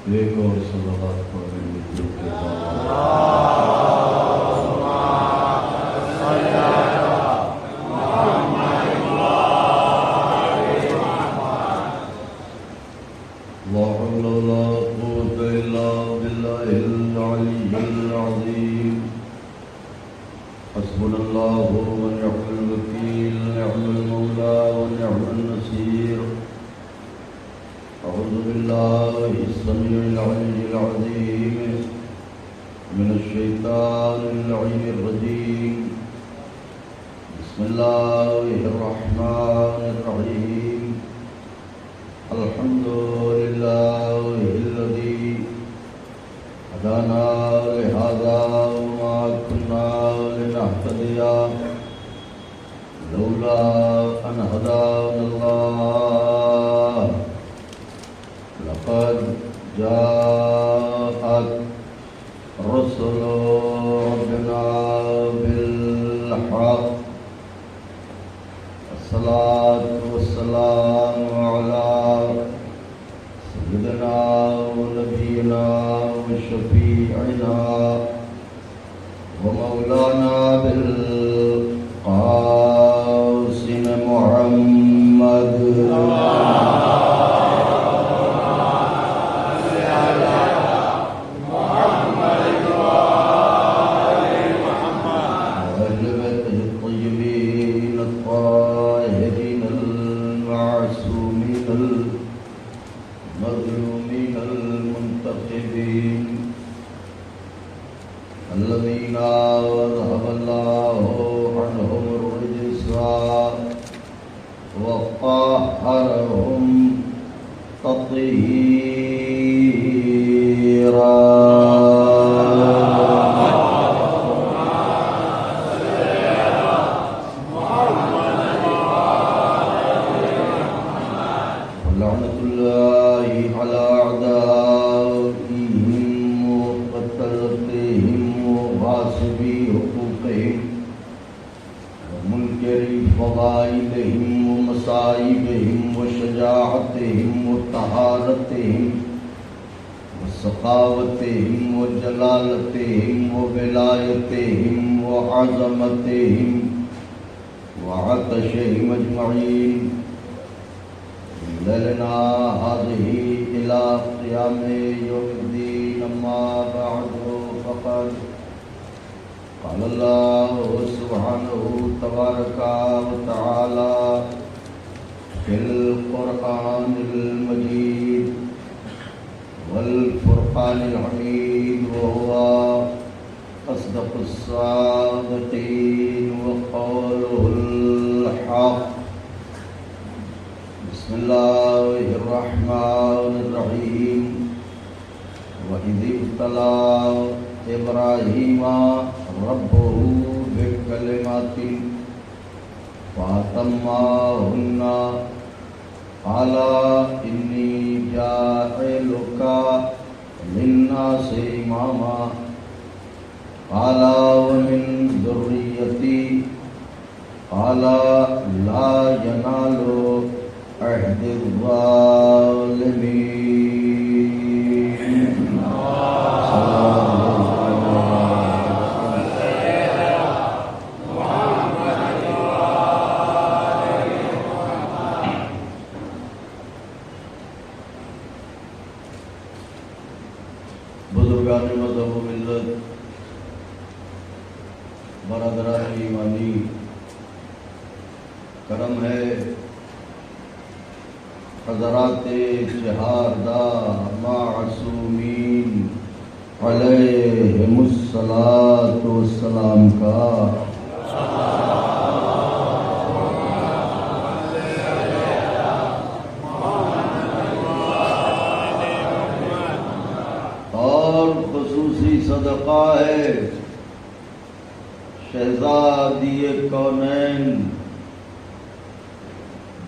ایک اور صلوات پڑھیں گے جو کہ لا حول ولا قوة إلا بالله العلي العظيم حسبنا الله ونعم الوكيل نعم المولى ونعم النصير أعوذ بالله السميع العلي العظيم من الشيطان اللعين الرجيم بسم الله الرحمن الرحيم الحمد لله الذي هدانا لهذا وما كنا لنهتدي لولا أن هدانا الله لقد جاءت رسل ربنا بالحق الصلاة والسلام على سيدنا ونبينا وشفيعنا ومولانا بالقاسم محمد الذين أذهب الله عنهم الرجس وطهرهم تطهيرا لعنة الله على أعدائهم وقتلتهم وغاصبي حقوقهم ومنكري فضائلهم ومصائبهم وشجاعتهم وطهارتهم وسخاوتهم وجلالتهم وولايتهم وعظمتهم وعطشهم أجمعين ليلنا هذه إلى قيام يوم الدين أما بعد فقد قال الله سبحانه تبارك وتعالى في القرآن المجيد والفرقان الحميد وهو أصدق الصادقين وقوله الحق بسم الله الرحمن الرحيم وإذ ابتلى إبراهيم ربه بكلمات فأتمهن قال إني جاعلك للناس إماما قال ومن ذريتي قال لا ينال عهد الظالمين بزرگان مذہب و ملت، برادران ایمانی، کرم ہے حضرات شہادہ معصومین علیہم الصلاۃ والسلام کا اور خصوصی صدقہ ہے شہزادی کونین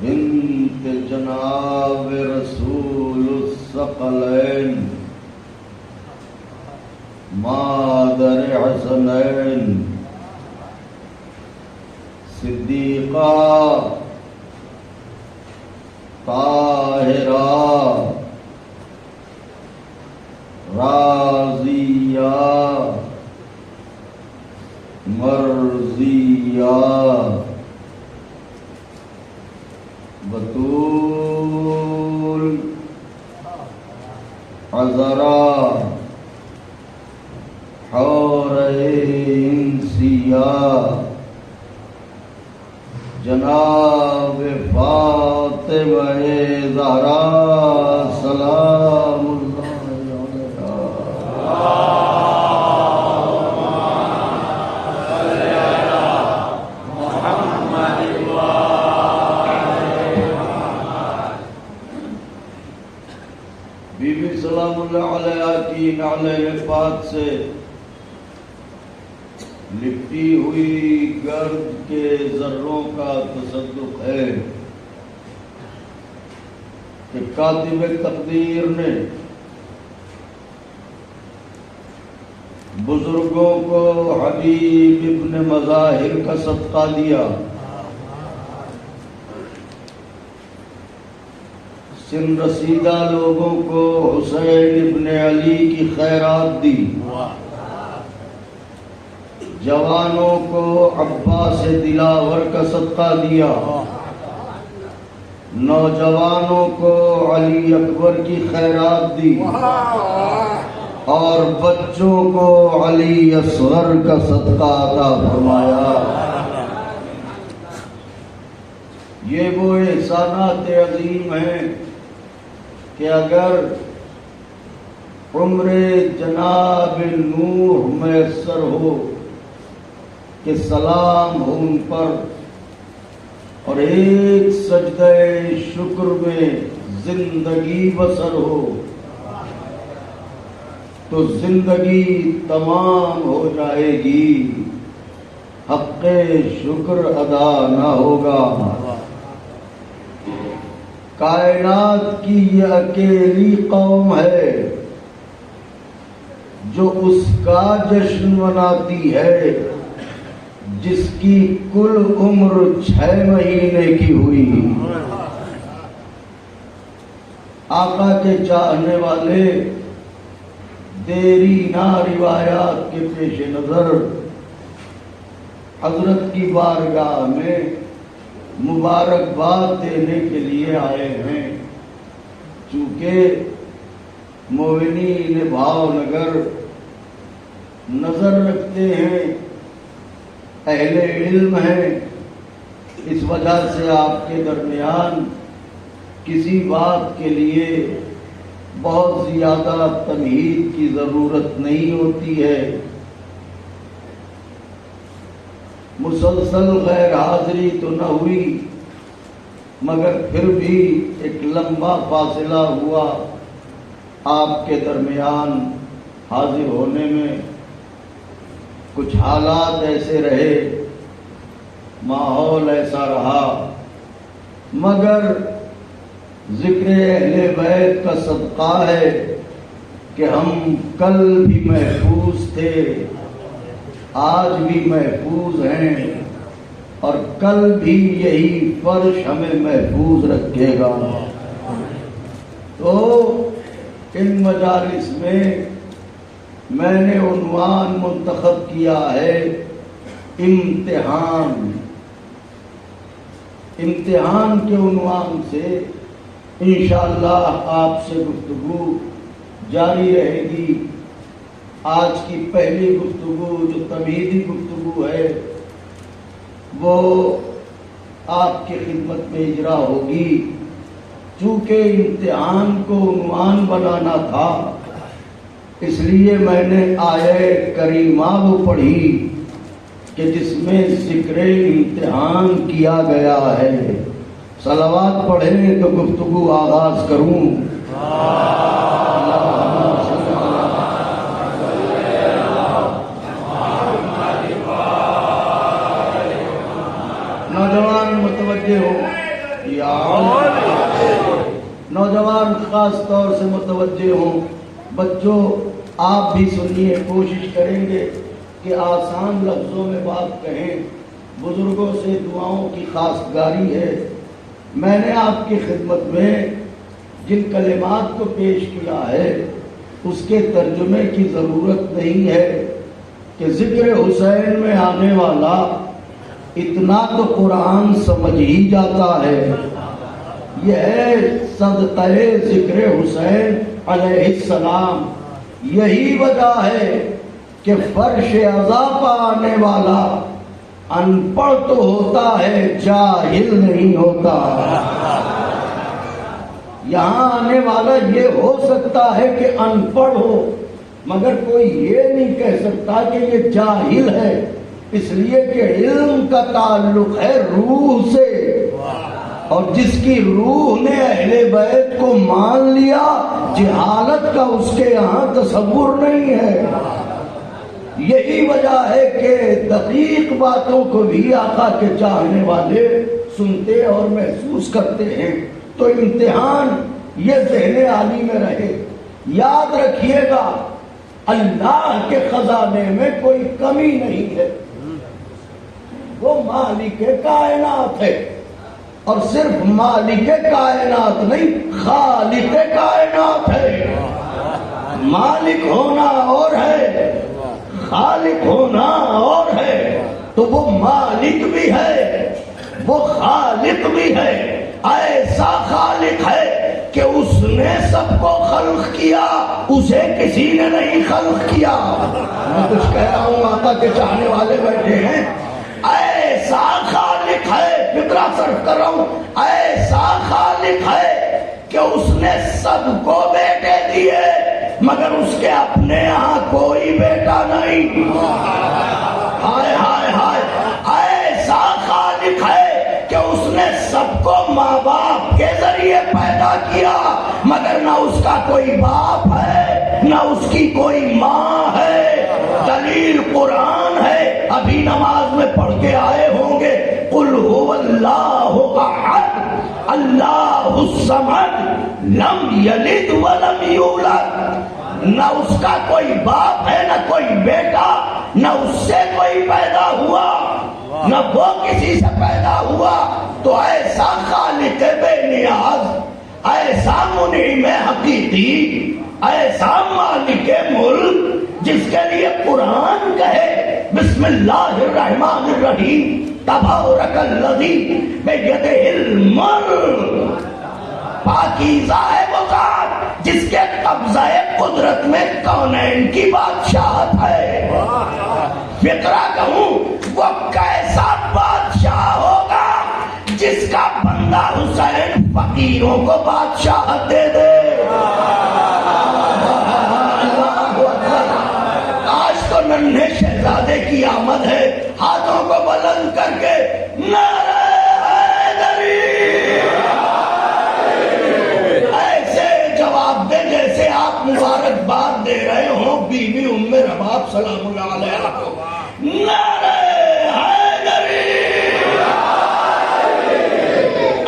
بنت جناب رسول الثقلین مادر حسنین صدیقہ طاہرہ بطول عذرا حورین سیاہ جناب فاطمہ زہرا سلام اللہ بی بی سلام اللہ علیہ کی نعلِ پاک سے لپٹی ہوئی گرد کے ذروں کا تصدق ہے کہ کاتب تقدیر نے بزرگوں کو حبیب ابن مظاہر کا صدقہ دیا، سن رسیدہ لوگوں کو حسین ابن علی کی خیرات دی، جوانوں کو عباس دلاور کا صدقہ دیا، نوجوانوں کو علی اکبر کی خیرات دی، اور بچوں کو علی اصغر کا صدقہ عطا فرمایا۔ یہ وہ احسانات عظیم ہیں کہ اگر عمر جناب نوح میسر ہو کہ سلام ہو ان پر اور ایک سجدہ شکر میں زندگی بسر ہو تو زندگی تمام ہو جائے گی، حق شکر ادا نہ ہوگا۔ کائنات کی یہ اکیلی قوم ہے جو اس کا جشن مناتی ہے جس کی کل عمر 6 مہینے کی ہوئی۔ آقا کے چاہنے والے دیرینہ روایات کے پیش نظر حضرت کی بارگاہ میں مبارکباد دینے کے لیے آئے ہیں، چونکہ مومنین بھاؤ نگر نظر رکھتے ہیں، اہل علم ہیں، اس وجہ سے آپ کے درمیان کسی بات کے لیے بہت زیادہ تمہید کی ضرورت نہیں ہوتی ہے۔ مسلسل غیر حاضری تو نہ ہوئی مگر پھر بھی ایک لمبا فاصلہ ہوا آپ کے درمیان حاضر ہونے میں۔ کچھ حالات ایسے رہے، ماحول ایسا رہا، مگر ذکر اہل بیت کا صدقہ ہے کہ ہم کل بھی محفوظ تھے، آج بھی محفوظ ہیں، اور کل بھی یہی فرش ہمیں محفوظ رکھے گا۔ تو ان مجالس میں میں نے عنوان منتخب کیا ہے امتحان۔ امتحان کے عنوان سے انشاءاللہ آپ سے گفتگو جاری رہے گی۔ آج کی پہلی گفتگو جو تمہیدی گفتگو ہے وہ آپ کی خدمت میں اجرا ہوگی۔ چونکہ امتحان کو عنوان بنانا تھا اس لیے میں نے آیت کریمہ وہ پڑھی کہ جس میں ذکر امتحان کیا گیا ہے۔ صلوات پڑھیں تو گفتگو آغاز کروں۔ نوجوان متوجہ ہو، نوجوان خاص طور سے متوجہ ہوں، بچوں آپ بھی سنیے، کوشش کریں گے کہ آسان لفظوں میں بات کہیں، بزرگوں سے دعاؤں کی خواستگاری ہے۔ میں نے آپ کی خدمت میں جن کلمات کو پیش کیا ہے اس کے ترجمے کی ضرورت نہیں ہے کہ ذکر حسین میں آنے والا اتنا تو قرآن سمجھ ہی جاتا ہے یہ ہے صدقہ ذکر حسین علیہ السلام. یہی وجہ ہے کہ فرش عزا پہ آنے والا ان پڑھ تو ہوتا ہے جاہل نہیں ہوتا. یہاں آنے والا یہ ہو سکتا ہے کہ ان پڑھ ہو، مگر کوئی یہ نہیں کہہ سکتا کہ یہ جاہل ہے، اس لیے کہ علم کا تعلق ہے روح سے، اور جس کی روح نے اہل بیت کو مان لیا جہالت کا اس کے یہاں تصور نہیں ہے. یہی وجہ ہے کہ دقیق باتوں کو بھی آقا کے چاہنے والے سنتے اور محسوس کرتے ہیں. تو امتحان یہ ذہن عالی میں رہے. یاد رکھیے گا اللہ کے خزانے میں کوئی کمی نہیں ہے، وہ مالک کائنات ہے، اور صرف مالک کائنات نہیں خالق کائنات ہے. مالک ہونا اور ہے، خالق ہونا اور ہے. تو وہ مالک بھی ہے، وہ خالق بھی ہے. ایسا خالق ہے کہ اس نے سب کو خلق کیا، اسے کسی نے نہیں خلق کیا. میں کچھ کہہ رہا ہوں، آقا کے چاہنے والے بیٹھے ہیں. ایسا خالق ہے، فکرہ صرف کر رہا ہوں، ایسا خالق ہے کہ اس نے سب کو بیٹے دیے مگر اس کے اپنے یہاں کوئی بیٹا نہیں. ہائے ہائے ہائے. ایسا خالق ہے کہ اس نے سب کو ماں باپ کے ذریعے پیدا کیا مگر نہ اس کا کوئی باپ ہے نہ اس کی کوئی ماں ہے. دلیل قرآن ہے، ابھی نماز میں پڑھ کے آئے ہوں گے، قل هو اللہ احد اللہ الصمد لم یلد ولم یولد. نہ اس کا کوئی باپ ہے نہ کوئی بیٹا، نہ اس سے کوئی پیدا ہوا نہ وہ کسی سے پیدا ہوا. تو ایسا خالق بے نیاز، ایسا منعم حقیقی، ایسا مالک ملک جس کے لیے قرآن کہے بسم اللہ الرحمن الرحیم تبارک الذی بیدہ الملک. پاکیزہ ہے وہ ذات جس کے قبضہ قدرت میں کونین کی بادشاہت ہے. فقرہ کہوں، وہ کیسا بادشاہ ہوگا جس کا بندہ حسین فقیروں کو بادشاہت دے دے. آج تو ننھے شہزادے کی آمد ہے، ہاتھوں کو بلند کر کے نعرہ حیدری ایسے جواب دے جیسے آپ مبارکباد دے رہے ہوں بی بی ام رباب سلام اللہ علیہ کو. نعرہ حیدری.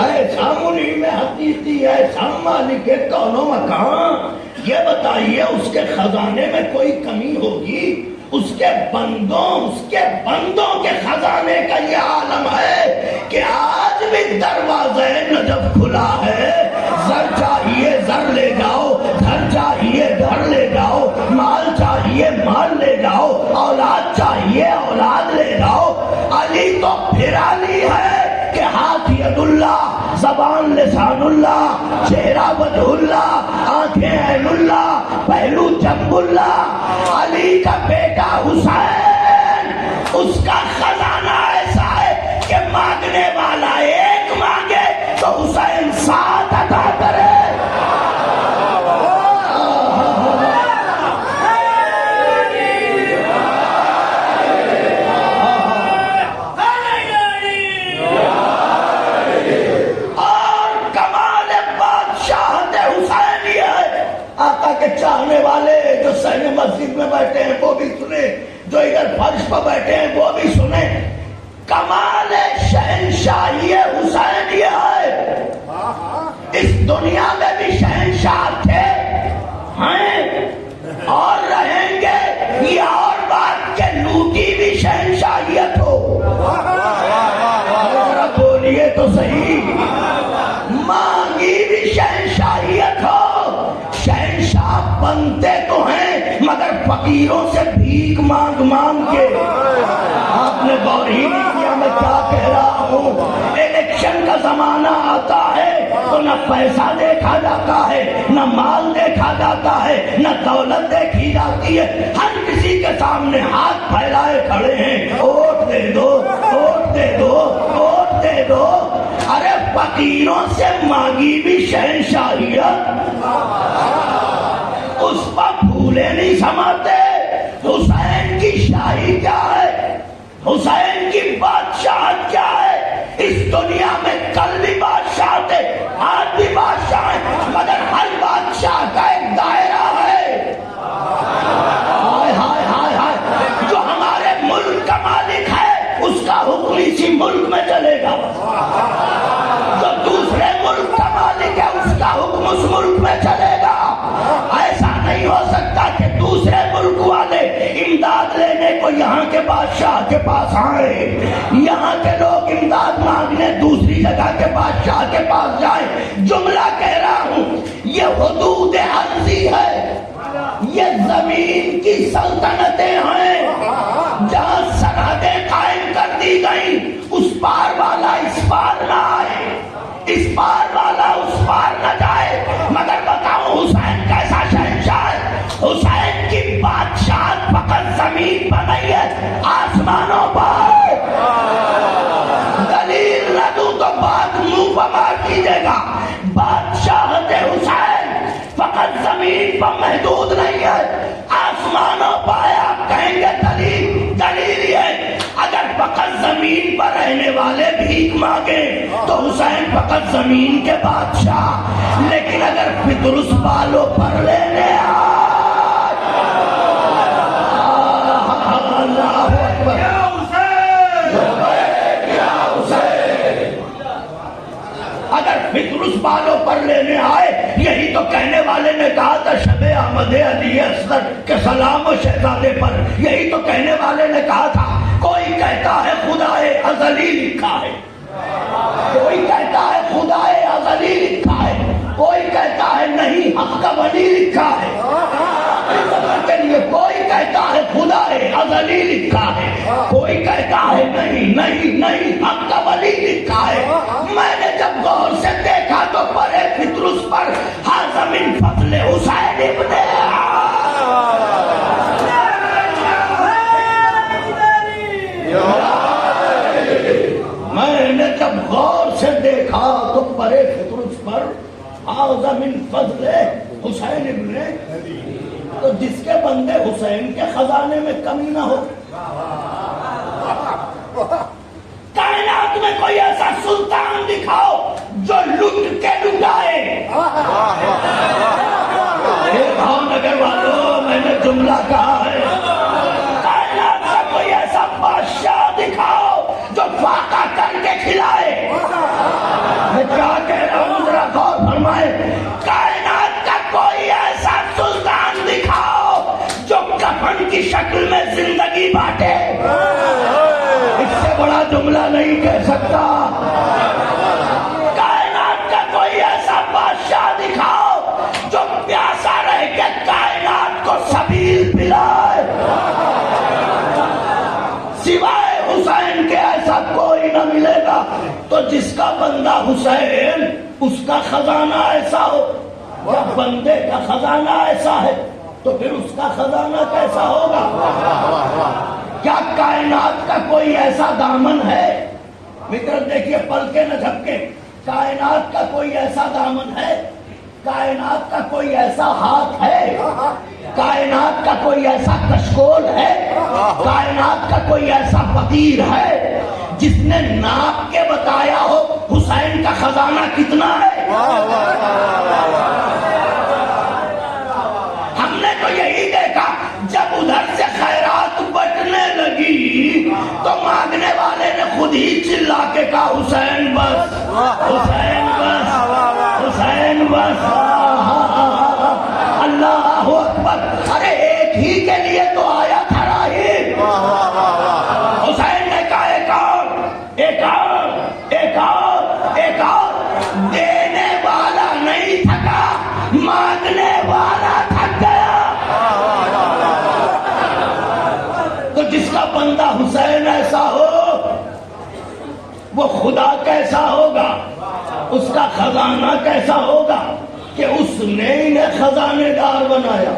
ایسا منعم حقیقی، ایسا مالک کون و مکان. یہ بتائیے اس کے خزانے میں کوئی کمی ہوگی؟ اس کے بندوں کے خزانے کا یہ عالم ہے کہ آج بھی دروازہ نجف کھلا ہے. زر چاہیے زر لے جاؤ، گھر چاہیے گھر لے جاؤ، مال چاہیے مال لے جاؤ، اولاد چاہیے اولاد لے جاؤ. علی تو پھر علی ہے کہ ہاتھ ید اللہ، زبان لسان اللہ، چہرہ وجہ اللہ، آنکھیں عین اللہ، پہلو جنب اللہ. علی کا بیٹا حسین، اس کا خزانہ ایسا ہے کہ مانگنے والا ایک مانگے تو حسین 7 عطا کرے. چاہنے والے جو سہن مسجد میں بیٹھے ہیں وہ بھی سنیں، جو ادھر فرش پر بیٹھے ہیں وہ بھی سنیں. کمال شہنشاہی حسین یہ ہے، اس دنیا میں بھی شہنشاہ تھے، ہیں اور رہیں گے. یہ اور بات کہ لوٹی بھی شہنشاہیت ہو. بولیے تو صحیح. مانگی بھی شہنشاہیت ہو. شہنشاہ بنتے تو ہیں مگر فقیروں سے بھیک مانگ مانگ کے. آپ نے غور ہی نہیں کیا میں کیا کہہ رہا ہوں. الیکشن کا زمانہ آتا ہے تو نہ پیسہ دیکھا جاتا ہے، نہ مال دیکھا جاتا ہے، نہ دولت دیکھی جاتی ہے. ہر کسی کے سامنے ہاتھ پھیلائے کھڑے ہیں، ووٹ دے دو، ووٹ دے دو، ووٹ دے دو. ارے فقیروں سے مانگی بھی شہنشاہیت، اس پر پھولے نہیں سماتے. حسین کی شاہی کیا ہے؟ حسین کی بادشاہت کیا ہے؟ اس دنیا میں کل بھی بادشاہ تھے، آج بھی بادشاہ ہیں، مگر ہر بادشاہ کا ایک دائرہ ہے. ہائے ہائے ہائے ہائے، جو ہمارے ملک کا مالک ہے اس کا حکم اسی ملک میں چلے گا. جو دوسرے ملک کا مالک ہے اس کا حکم اس ملک میں چلے گا. ایسا نہیں ہو سکتا کہ دوسرے ملک والے امداد لینے کو یہاں کے بادشاہ کے پاس آئے، یہاں کے لوگ امداد مانگنے دوسری جگہ کے بادشاہ کے پاس جائیں. جملہ کہہ رہا ہوں، یہ حدود ارضی ہے، یہ زمین کی سلطنتیں ہیں جہاں سرحدیں قائم کر دی گئی. اس پار والا اس پار نہ آئے، اس پار والا اس پار نہ جائے. مگر بتاؤ حسین کیسا شہنشاہ ہے؟ حسین کی بادشاہت فقط زمین پر نہیں ہے، آسمانوں پر. دلیل نہ دوں تو بات منہ پر مار کیجیے گا. بادشاہت حسین فقط زمین پر محدود نہیں ہے، آسمانوں پر ہے. آپ کہیں گے دلیل یہ، اگر فقط زمین پر رہنے والے بھیک مانگے تو حسین فقط زمین کے بادشاہ، لیکن اگر فطرس بالوں پر لینے اگر فطرس بالوں پر لینے آئے، یہی تو کہنے والے نے کہا تھا شب آمد علی اصغر کے سلام و شہزادے پر. یہی تو کہنے والے نے کہا تھا کوئی کہتا ہے خدائے ازلی لکھا ہے، کوئی کہتا ہے خدائے ازلی لکھا ہے، کوئی کہتا ہے نہیں حق کا ولی لکھا ہے. کے لیے کوئی کہتا ہے خدائے ازلی لکھا ہے، کوئی کہتا ہے نہیں نہیں نہیں حق کا ولی لکھا ہے. میں نے جب غور سے دیکھا تو پرے فطرس پر ھذا من فضل حسین ابن میں نے جب غور سے دیکھا تو پرے فطرس پر ھذا من فضل حسین ابن، تو جس کے بندے حسین کے خزانے میں کمی نہ ہو. کائنات میں کوئی ایسا سلطان دکھاؤ جو لٹ کے لٹائے. نگر والوں میں نے جملہ کہا ہے، کائنات کا کوئی ایسا بادشاہ دکھاؤ جو فاقہ کر کے کھلائے. میں کیا کہہ رہا ہوں ذرا غور فرمائے. کائنات کا کوئی ایسا سلطان دکھاؤ جو کفن کی شکل میں زندگی بانٹے. اس سے بڑا جملہ نہیں کہہ سکتا. کائنات کا کوئی ایسا بادشاہ دکھاؤ جو پیاسا رہ کے کائنات کو سبیل پلائے. سوائے حسین کے ایسا کوئی نہ ملے گا. تو جس کا بندہ حسین اس کا خزانہ ایسا ہو، یا بندے کا خزانہ ایسا ہے تو پھر اس کا خزانہ کیسا ہوگا؟ کیا کائنات کا کوئی ایسا دامن ہے؟ متر دیکھیے پلکے نہ جھپکے. کائنات کا کوئی ایسا دامن ہے؟ کائنات کا کوئی ایسا ہاتھ ہے؟ کائنات کا کوئی ایسا کشکول ہے؟ کائنات کا کوئی ایسا فقیر ہے جس نے ناپ کے بتایا ہو حسین کا خزانہ کتنا ہے؟ ہم نے تو یہی دیکھا جب ادھر سے خیرات بٹنے لگی تو مانگنے والے نے خود ہی چلا کے کہا حسین بس، حسین بس، حسین بس. اللہ اکبر. ارے ایک ہی کے لیے تو آیا تھا راہی. حسین نے کہا ایک اور، ایک اور، ایک اور، ایک اور. دینے والا نہیں تھکا، مانگنے والا تھک گیا. تو جس کا بندہ حسین ایسا ہو وہ خدا کیسا ہوگا؟ اس کا خزانہ کیسا ہوگا کہ اس نے انہیں خزانے دار بنایا،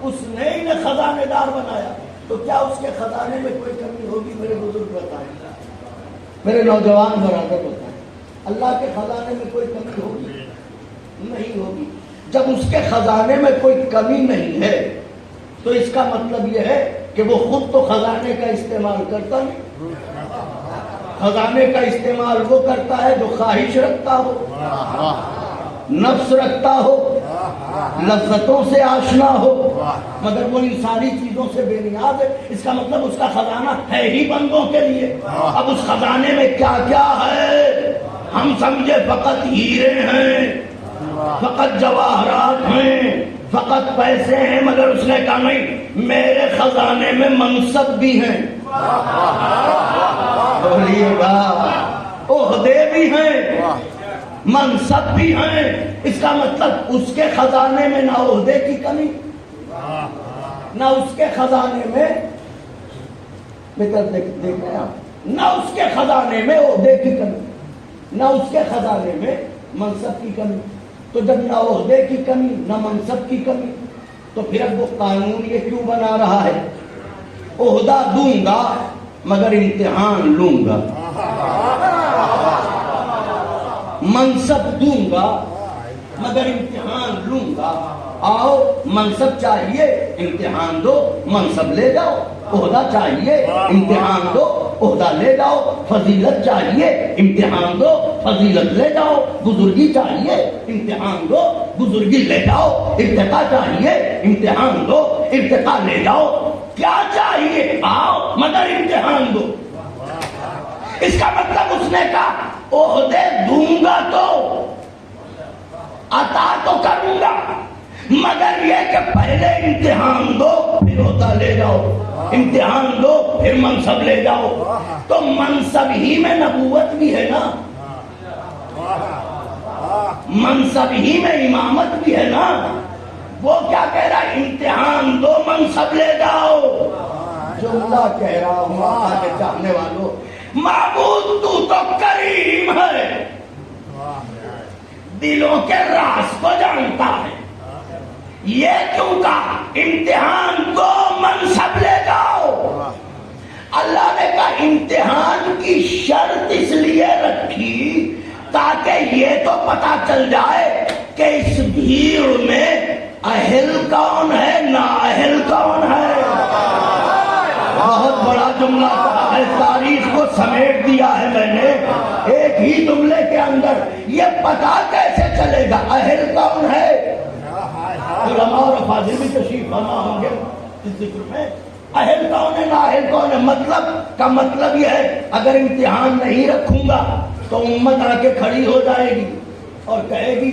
اس نے انہیں خزانے دار بنایا، تو کیا اس کے خزانے میں کوئی کمی ہوگی؟ میرے بزرگ بتائیں، میرے نوجوان برادر بتائیں، اللہ کے خزانے میں کوئی کمی ہوگی؟ نہیں ہوگی۔ جب اس کے خزانے میں کوئی کمی نہیں ہے تو اس کا مطلب یہ ہے کہ وہ خود تو خزانے کا استعمال کرتا نہیں، خزانے کا استعمال وہ کرتا ہے جو خواہش رکھتا ہو، نفس رکھتا ہو، لذتوں سے آشنا ہو، مگر وہ انسانی چیزوں سے بے نیاز ہے۔ اس کا مطلب اس کا خزانہ ہے ہی بندوں کے لیے۔ اب اس خزانے میں کیا کیا ہے؟ ہم سمجھے فقط ہیرے ہیں، فقط جواہرات ہیں، فقط پیسے ہیں، مگر اس نے کہا نہیں، میرے خزانے میں منصب بھی ہیں، بولیے گا، عہدے بھی ہیں، منصب بھی ہیں۔ اس کا مطلب اس کے خزانے میں نہ عہدے کی کمی، نہ اس کے خزانے میں دیکھ رہے ہیں آپ، نہ اس کے خزانے میں عہدے کی کمی، نہ اس کے خزانے میں منصب کی کمی۔ تو جب نہ عہدے کی کمی نہ منصب کی کمی، تو پھر اب وہ قانون یہ کیوں بنا رہا ہے؟ عہدہ دوں گا مگر امتحان لوں گا، منصب دوں گا مگر امتحان لوں گا۔ آؤ، منصب چاہیے امتحان دو، منصب لے جاؤ، عہدہ چاہیے امتحان دو، عہدہ لے جاؤ، فضیلت چاہیے امتحان دو، فضیلت لے جاؤ، بزرگی چاہیے امتحان دو، بزرگی لے جاؤ، ارتقا چاہیے امتحان دو، ارتقا لے جاؤ۔ کیا چاہیے؟ آؤ مگر امتحان دو۔ اس کا مطلب اس نے کہا عہدے دوں گا تو عطا تو کروں گا، مگر یہ کہ پہلے امتحان دو پھر عہدہ لے جاؤ، امتحان دو پھر منصب لے جاؤ۔ تو منصب ہی میں نبوت بھی ہے نا، منصب ہی میں امامت بھی ہے نا۔ وہ کیا کہہ رہا ہے؟ امتحان دو، منصب لے جاؤ۔ جملہ کہہ رہا ہوں آقا کے چاہنے والوں، معبود تو کریم ہے، دلوں کے راز کو جانتا ہے۔ یہ کیوں کہا امتحان دو، منصب لے جاؤ؟ اللہ نے کہا امتحان کی شرط اس لیے رکھی تاکہ یہ تو پتا چل جائے کہ اس بھیڑ میں اہل کون ہے، نااہل کون ہے۔ بہت بڑا جملہ کہا ہے، تاریخ کو سمیٹ دیا ہے میں نے ایک ہی جملے کے اندر۔ یہ پتا کیسے چلے گا اہل کون ہے؟ علماء اور افاضل بھی تشریف فرما ہوں گے اس ذکر میں، اہل کون ہے نااہل کون ہے۔ مطلب کا مطلب یہ ہے اگر امتحان نہیں رکھوں گا تو امت آ کے کھڑی ہو جائے گی اور کہے گی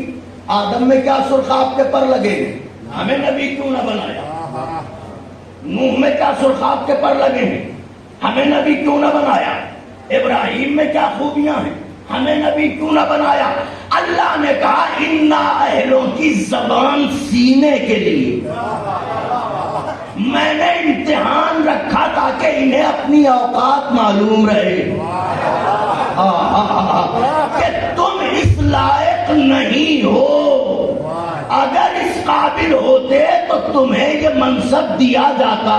آدم میں کیا سرخاب کے پر لگے ہیں، ہمیں نبی کیوں نہ بنایا؟ نوح میں کیا سرخاب کے پر لگے ہیں، ہمیں نبی کیوں نہ بنایا؟ ابراہیم میں کیا خوبیاں ہیں، ہمیں نبی کیوں نہ بنایا؟ اللہ نے کہا ان اہلوں کی زبان سینے کے لیے میں نے امتحان رکھا تاکہ انہیں اپنی اوقات معلوم رہے کہ تم اس لائق نہیں ہو۔ اگر اس قابل ہوتے تو تمہیں یہ منصب دیا جاتا،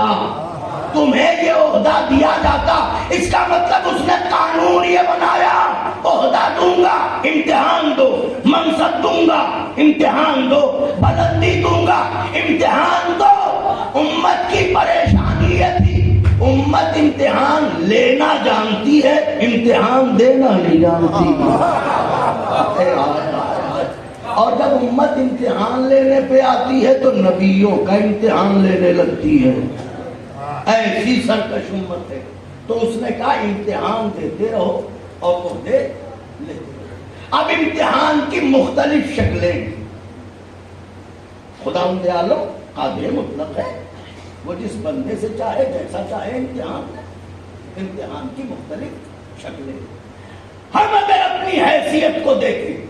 تمہیں یہ عہدہ دیا جاتا۔ اس کا مطلب اس نے قانون یہ بنایا عہدہ دوں گا امتحان دو، منصب دوں گا امتحان دو، بلندی دوں گا امتحان دو۔ امت کی پریشانی یہ تھی امت امتحان لینا جانتی ہے، امتحان دینا نہیں جانتی۔ اور جب امت امتحان لینے پہ آتی ہے تو نبیوں کا امتحان لینے لگتی ہے، ایسی سرکش امت ہے۔ تو اس نے کہا امتحان دیتے رہو اور عہدے لیتے رہو۔ اب امتحان کی مختلف شکلیں، خداوند عالم قادر مطلق ہے، وہ جس بندے سے چاہے جیسا چاہے امتحان کی مختلف شکلیں۔ ہم اگر اپنی حیثیت کو دیکھیں،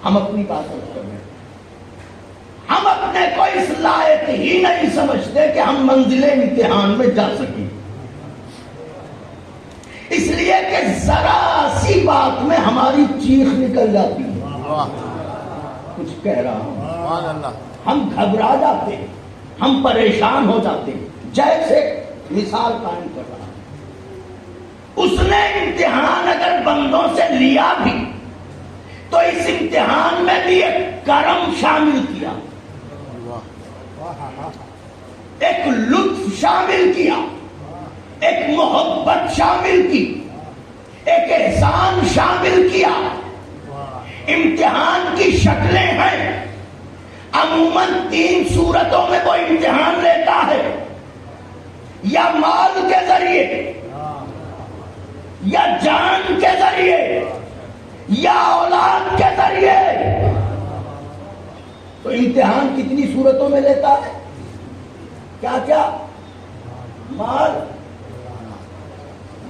ہم اپنی بات کریں، ہم اپنے کو اس لائق ہی نہیں سمجھتے کہ ہم منزل امتحان میں جا سکیں، اس لیے کہ ذرا بات میں ہماری چیخ نکل جاتی ہے. کچھ کہہ رہا ہوں. ہم گھبرا جاتے ہیں, ہم پریشان ہو جاتے ہیں. جیسے مثال قائم کر رہا ہوں, اس نے امتحان اگر بندوں سے لیا بھی تو اس امتحان میں بھی ایک کرم شامل کیا, ایک لطف شامل کیا, ایک محبت شامل کی, ایک احسان شامل کیا. امتحان کی شکلیں ہیں. عموماً 3 صورتوں میں وہ امتحان لیتا ہے, یا مال کے ذریعے, یا جان کے ذریعے, یا اولاد کے ذریعے. تو امتحان کتنی صورتوں میں لیتا ہے؟ کیا کیا؟ مال,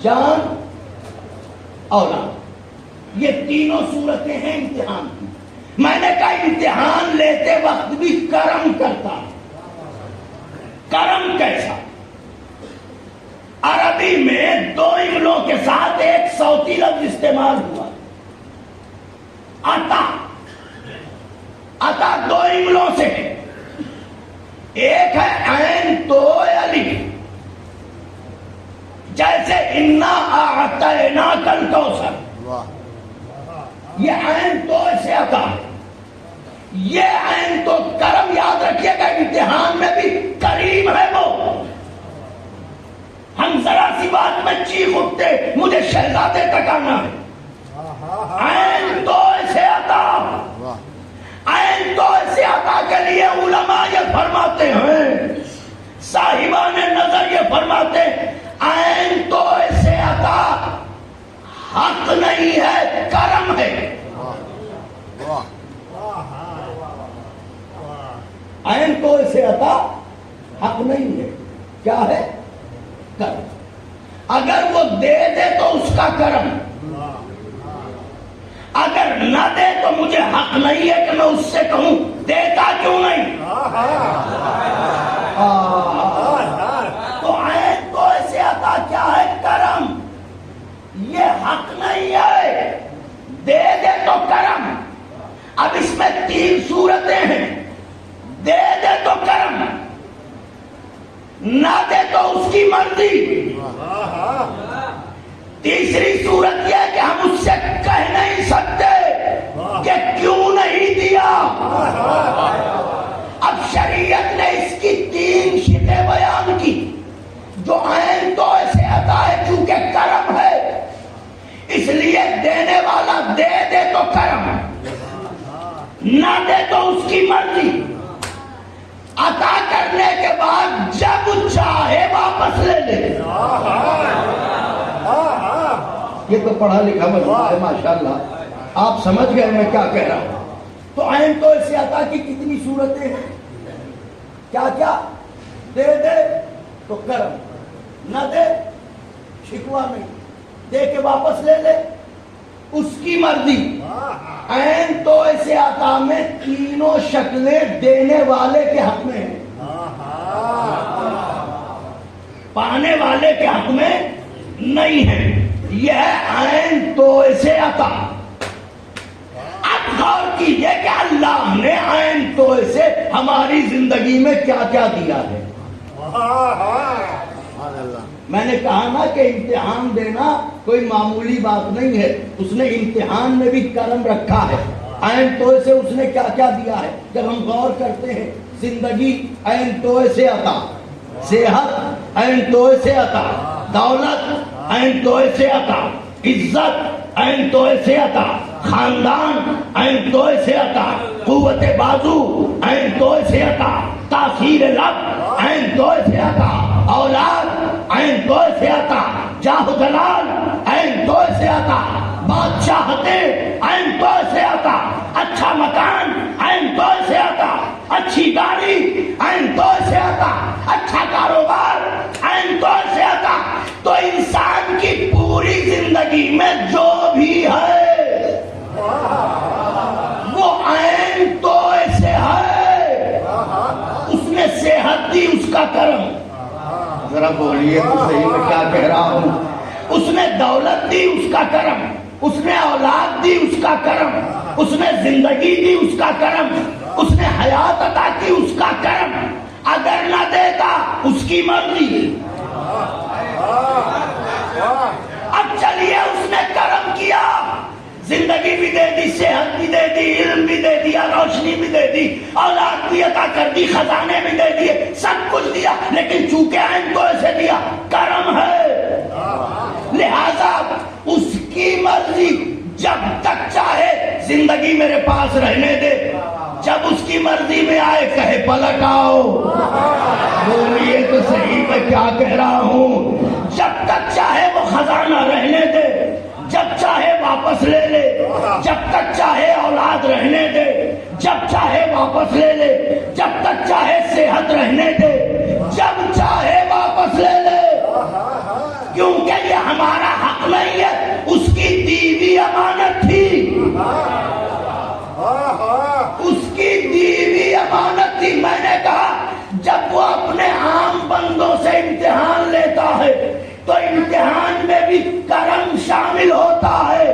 جان, اولاد. یہ تینوں صورتیں ہیں امتحان کی. میں نے کہا امتحان لیتے وقت بھی کرم کرتا. کرم کیسا؟ عربی میں 2 املوں کے ساتھ ایک صوتی لفظ استعمال ہوا, عطا. عطا 2 املوں سے ہے. ایک ہے عین تو الف, جیسے انا اعطیناک الکوثر, یہ عین تو سے عطا. یہ عین تو کرم. یاد رکھیے گا امتحان میں بھی کریم ہے وہ. ہم ذرا سی بات میں چیخ اٹھتے, مجھے شہزادے تک آنا ہے. عین تو سے عطا. عین تو سے عطا کے لیے علماء یہ فرماتے ہیں, صاحبان نظر یہ فرماتے ہیں, عین تو سے عطا حق نہیں ہے, کرم ہے. عین تو سے عطا حق نہیں ہے, کیا ہے؟ کرم. اگر وہ دے دے تو اس کا کرم, اگر نہ دے تو مجھے حق نہیں ہے کہ میں اس سے کہوں دیتا کیوں نہیں. تو عین تو سے عطا کیا ہے؟ کرم. یہ حق نہیں ہے, دے دے تو کرم. اب اس میں 3 صورتیں ہیں. دے دے تو کرم, نہ دے تو اس کی مرضی. تیسری صورت یہ ہے کہ ہم اس سے کہہ نہیں سکتے کہ کیوں نہیں دیا. اب شریعت نے اس کی 3 شکلیں بیان کی. جو عین تو ایسے عطا ہے چونکہ کرم ہے, اس لیے دینے والا دے دے تو کرم, نہ دے تو اس کی مرضی. عطا کرنے کے بعد جب چاہے واپس لے لے. یہ تو پڑھا لکھا مجموعہ ہے ماشاءاللہ. آپ سمجھ گئے میں کیا کہہ رہا ہوں. تو عین تو ایسے عطا کی کتنی صورتیں ہیں؟ کیا کیا؟ دے دے تو کرم, نہ دے شکوہ نہیں, دے کے واپس لے لے اس کی مرضی. عین تو ایسے عطا میں تینوں شکلیں دینے والے کے حق میں ہیں, پانے والے کے حق میں نہیں ہے. یہ ہے عین تو ایسے عطا. اب غور کیجئے کہ اللہ نے عین تو ایسے ہماری زندگی میں کیا کیا دیا ہے. میں نے کہا نا کہ امتحان دینا کوئی معمولی بات نہیں ہے. اس نے امتحان میں بھی کرم رکھا ہے. عین تو سے اس نے کیا کیا دیا ہے. جب ہم غور کرتے ہیں, زندگی عین تو سے عطا, صحت عین تو سے عطا, دولت عین تو سے عطا, عزت عین تو سے عطا, خاندان عین تو سے عطا, قوت بازو عین تو سے عطا, تاثیر لب عین تو سے عطا, اولاد عین تو سے عطا, جاہ جلال عین تو سے عطا, بادشاہتیں عین تو سے عطا, اچھا مکان عین تو سے عطا, اچھی گاڑی عین تو سے عطا, اچھا کاروبار عین تو سے عطا. تو انسان کی پوری زندگی میں جو بھی ہے وہ عین تو سے ہے. اس نے صحت دی, اس کا کرم. ذرا بولیے تو صحیح میں کیا کہہ رہا ہوں. اس نے دولت دی, اس کا کرم. اس نے اولاد دی اس کا کرم، اس نے زندگی دی اس کا کرم، اس نے حیات عطا کی اس کا کرم، اگر نہ دیتا اس کی مرضی۔ اب چلیے اس نے کرم کیا، زندگی بھی دے دی، صحت بھی دے دی، علم بھی دے دیا، روشنی بھی دے دی، اولاد بھی عطا کر دی، خزانے بھی دے دیے، سب کچھ دیا، لیکن چونکہ عین تو ایسے دیا، کرم ہے، لہذا اس کی مرضی، جب تک چاہے زندگی میرے پاس رہنے دے، جب اس کی مرضی میں آئے کہے پلٹ آؤ۔ بولیے تو صحیح میں کیا کہہ رہا ہوں، جب تک چاہے وہ خزانہ رہنے دے، جب چاہے واپس لے لے، جب تک چاہے اولاد رہنے دے، جب چاہے واپس لے لے، جب تک چاہے صحت رہنے دے، جب چاہے واپس لے لے، کیونکہ یہ ہمارا حق نہیں ہے، اس کی دی ہوئی امانت تھی، اس کی دی ہوئی امانت تھی۔ میں نے کہا جب وہ اپنے عام بندوں سے امتحان لیتا ہے تو امتحان میں بھی کرم شامل ہوتا ہے،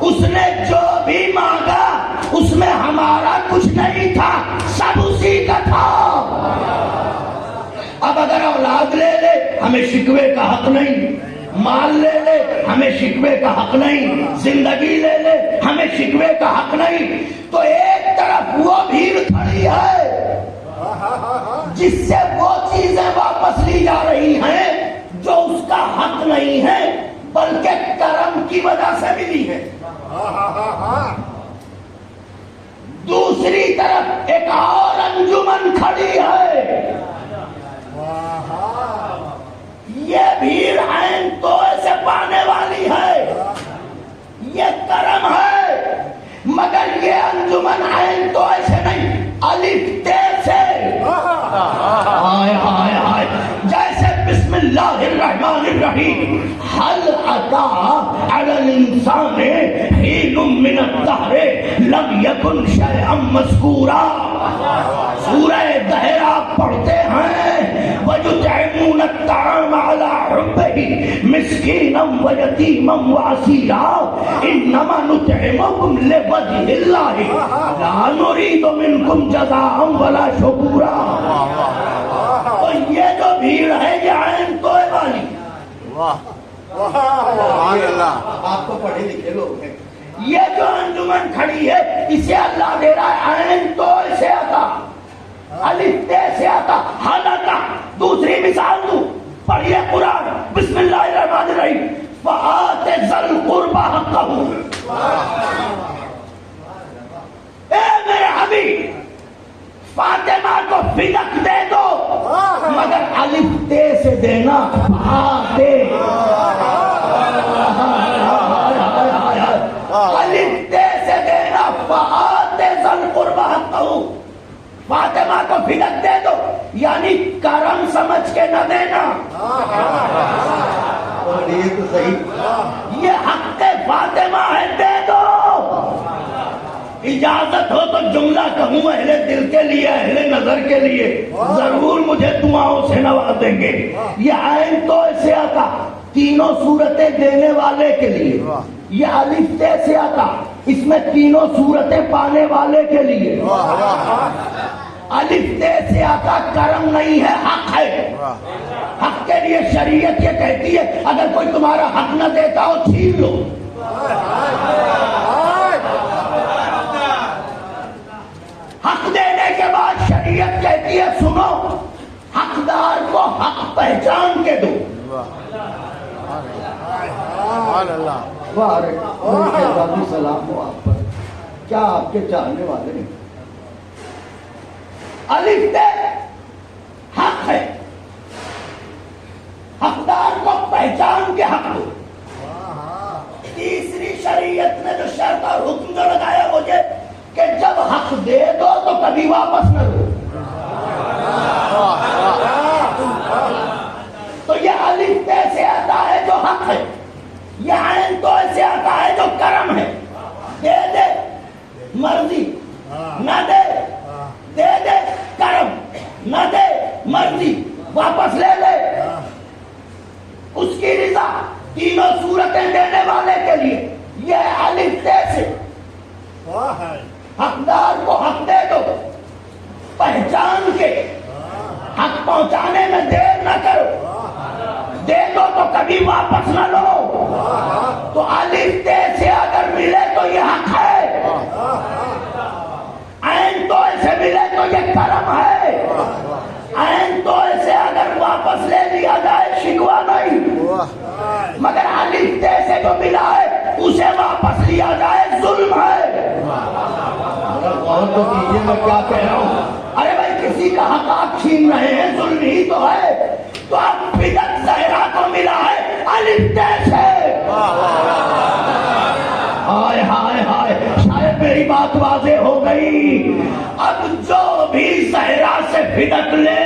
اس نے جو بھی مانگا اس میں ہمارا کچھ نہیں تھا، سب اسی کا تھا۔ اب اگر اولاد لے لے ہمیں شکوے کا حق نہیں، مال لے لے ہمیں شکوے کا حق نہیں، زندگی لے لے ہمیں شکوے کا حق نہیں، تو ایک طرف وہ بھیڑ کھڑی ہے جس سے وہ چیزیں واپس لی جا رہی ہیں جو اس کا حق نہیں ہے بلکہ کرم کی وجہ سے ملی ہے، دوسری طرف ایک اور انجمن کھڑی ہے، یہ بھیڑ عین توئے سے پانے والی ہے، یہ کرم ہے، مگر یہ انجمن عین توئے سے نہیں، الف تے سے، ہائے ہائے ہائے، جیسے بسم اللہ الرحمن الرحیم، حل اتی علی الانسان حین من الدہر لم یکن شیئا مذکورا، سورہ دہر آپ پڑھتے ہیں، وَيُطْعِمُونَ الطَّعَامَ عَلَىٰ حُبِّهِ مِسْكِينًا وَيَتِيمًا وَأَسِيرًا إِنَّمَا نُطْعِمُكُمْ لِوَجْهِ اللَّهِ لَا نُرِيدُ مِنكُمْ جَزَاءً وَلَا شُكُورًا۔ تو یہ جو بھیڑ ہے یہ عین توئے والی، آپ کو پڑھے لکھے لوگ ہیں، یہ جو انجمن کھڑی ہے اسے اللہ دے رہا ہے عین توئے سے عطا، الف تے سے عطا، حل عطا۔ دوسری مثال دوں، پڑھیے قرآن، بسم اللہ الرحمن الرحیم، فآت ذی القربى حقہ، اے میرے حبیب فاطمہ کو فدق دے دو، مگر الف تے سے دینا، فآتے، الف تے سے دینا، فآت ذی القربى حقہ، فاطمہ کو فدق دے دو، یعنی کرم سمجھ کے نہ دینا، یہ تو صحیح، یہ حق فاطمہ ہے، دے دو۔ اجازت ہو تو جملہ کہوں اہل دل کے لیے، اہل نظر کے لیے، ضرور مجھے دعاؤں سے نواز دیں گے۔ یہ عین تو ایسے آتا تینوں صورتیں دینے والے کے لیے، یہ الف تے سے آتا اس میں تینوں صورتیں پانے والے کے لیے، الف تے سے آتا کرم نہیں ہے، حق ہے، حق کے لیے شریعت یہ کہتی ہے اگر کوئی تمہارا حق نہ دیتا ہو چھین لو، حق دینے کے بعد شریعت کہتی ہے سنو، حقدار کو حق پہچان کے دو۔ سلام ہو آپ پر، کیا آپ کے چاہنے والے ہیں؟ الف تے حق ہے، حقدار کو پہچان کے حق دو۔ تیسری شریعت نے جو شرط اور حکم جو لگایا وہ یہ کہ جب حق دے دو تو کبھی واپس نہ دو، تو یہ الف تے سے آتا ہے جو حق ہے، یہ عین تو سے آتا ہے جو کرم ہے، دے دے مرضی، نہ دے دے دے کرم، نہ دے مرضی، واپس لے لے، اس کی رضا، تینوں صورتیں دینے والے کے لیے یہ الف تے سے حقدار کو حق دے دو، پہچان کے حق پہنچانے میں دیر نہ کرو، دے دو تو کبھی واپس نہ لو۔ تو الف تے سے اگر ملے تو یہ حق ہے، عین تو سے ملے تو یہ کرم ہے، عین تو سے اگر واپس لے لیا جائے شکوہ نہیں، مگر الف تے سے جو ملا ہے اسے واپس لیا جائے ظلم ہے۔ غور تو کیجیے میں کیا کہہ رہا ہوں۔ ارے بھائی کسی کا حق آپ چھین رہے ہیں، ظلم ہی تو ہے۔ تو اب بدعت زہرا کو ملا ہے الف تے سے۔ ہائے ہائے ہائے، شاید میری بات واضح ہو گئی۔ اب جو بھی زہرا سے بدعت لے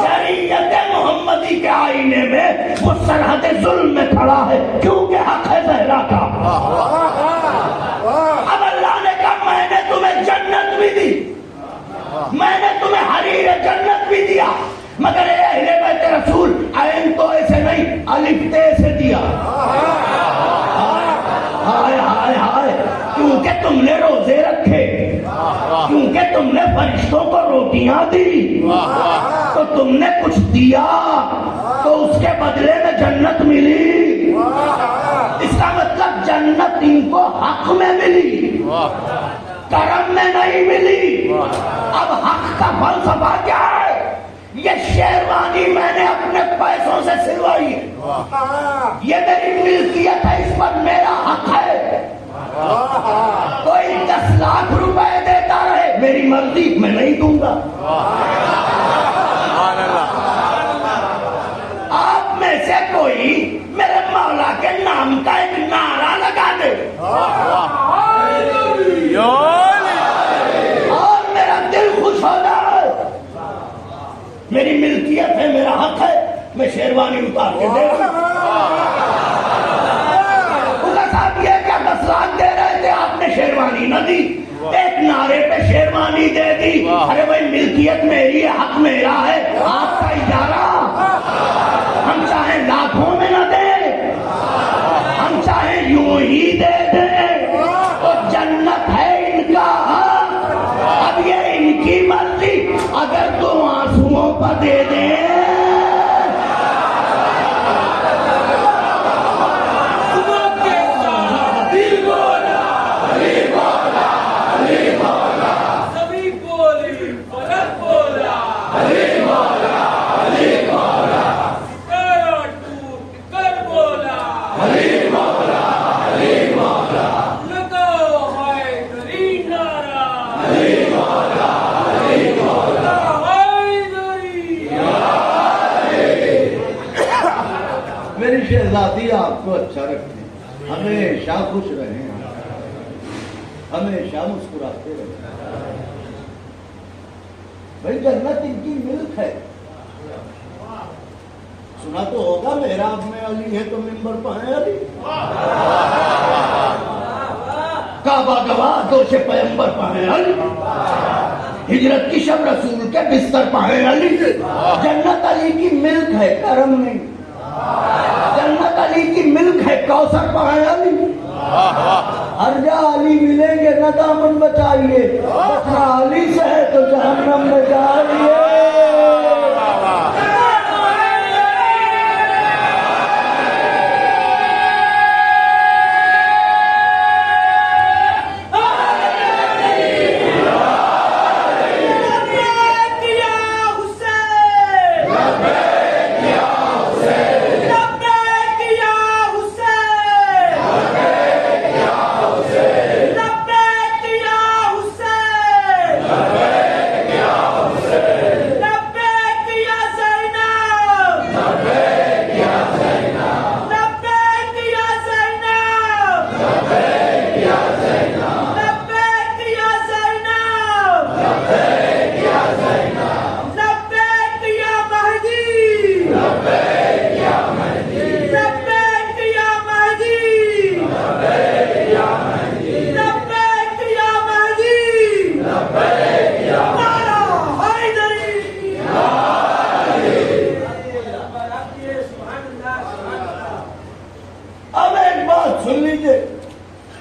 شریعت محمدی کے آئینے میں وہ سرحد ظلم میں کھڑا ہے، کیونکہ حق ہے زہرا کا۔ اب اللہ نے کہا میں نے تمہیں جنت بھی دی، میں نے تمہیں حریر جنت بھی دیا، مگر اے اہل بیت رسول عین تو ایسے نہیں الف تے سے دیا۔ ہائے ہائے ہائے، کیونکہ تم نے روزے رکھے، کیونکہ تم نے فرشتوں کو روٹیاں دی، تو تم نے کچھ دیا تو اس کے بدلے میں جنت ملی۔ اس کا مطلب جنت ان کو حق میں ملی، کرم میں نہیں ملی۔ اب حق کا فلسفہ کیا ہے؟ یہ شیروانی میں نے اپنے پیسوں سے سلوائی ہے، یہ میری ملکیت ہے، اس پر میرا حق ہے۔ کوئی 10 لاکھ روپے دیتا رہے میری مرضی، میں نہیں دوں گا۔ آپ میں سے کوئی میرے مولا کے نام کا ایک نعرہ لگا دے اور میرا دل خوش ہو جائے، میری ملکیت ہے، میرا حق ہے، میں شیروانی اتار کے دے دوں۔ صاحب یہ کیا 10 لاکھ دے رہے تھے، آپ نے شیروانی نہ دی، ایک نعرے پہ شیروانی دے دی۔ ارے بھائی ملکیت میری ہے، حق میرا ہے، آپ کا اجارہ۔ ہم چاہیں لاکھوں میں نہ دیں، ہم چاہیں یوں ہی دے دیں، تو جنت ہے ان کا حق۔ اب یہ ان کی مرضی، اگر تو آنسوؤں پر دے دیں۔ شہزادی آپ کو اچھا رکھیں، ہمیشہ خوش رہیں، ہمیشہ مسکراتے رہیں۔ بھائی جنت ان کی ملک ہے، سنا تو ہوگا محراب میں علی ہے تو منبر پہ ہے علی، کعبہ گواہ دوش پیغمبر پہ ہے علی، ہجرت کی شب رسول کے بستر پہ ہے علی۔ جنت علی کی ملک ہے، کرم نہیں۔ جنت علی کی ملک ہے، کوثر پہ ہے علی۔ ہر جا علی ملیں گے نہ دامن بچائیے، بچنا علی سے ہے تو جہنم میں جائیے۔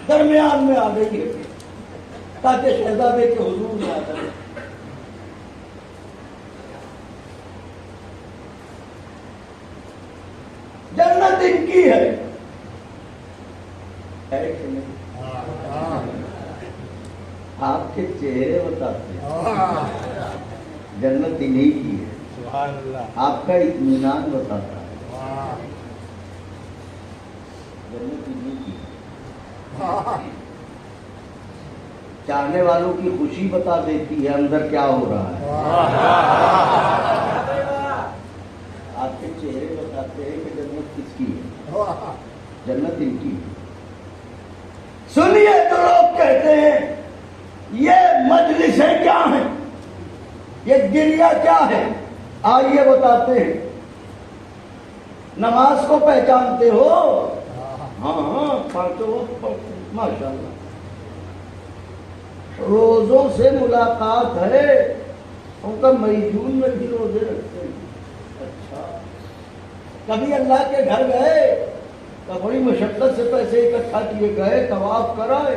درمیان میں آ گئی ہے تاکہ شہزادے کے حضور میں آ جائے. جنت ان کی ہے کہ نہیں؟ آپ کے چہرے بتاتے ہیں جنت انہی کی ہے. آپ کا اطمینان بتاتا ہے جنت انہی کی ہے. چاہنے والوں کی خوشی بتا دیتی ہے اندر کیا ہو رہا ہے. آپ کے چہرے بتاتے ہیں کہ جنت کس کی ہے. جنت ان کی ہے. سنیے تو لوگ کہتے ہیں یہ مجلسیں کیا ہیں, یہ گریا کیا ہے. آئیے بتاتے ہیں. نماز کو پہچانتے ہو؟ ہاں پڑھتے ہو ماشاء اللہ. روزوں سے ملاقات ہے ان کا مئی جون میں بھی روزے رکھتے ہیں. اچھا کبھی اللہ کے گھر گئے تو بڑی مشقت سے پیسے اکٹھا کیے گئے, طواف کرائے.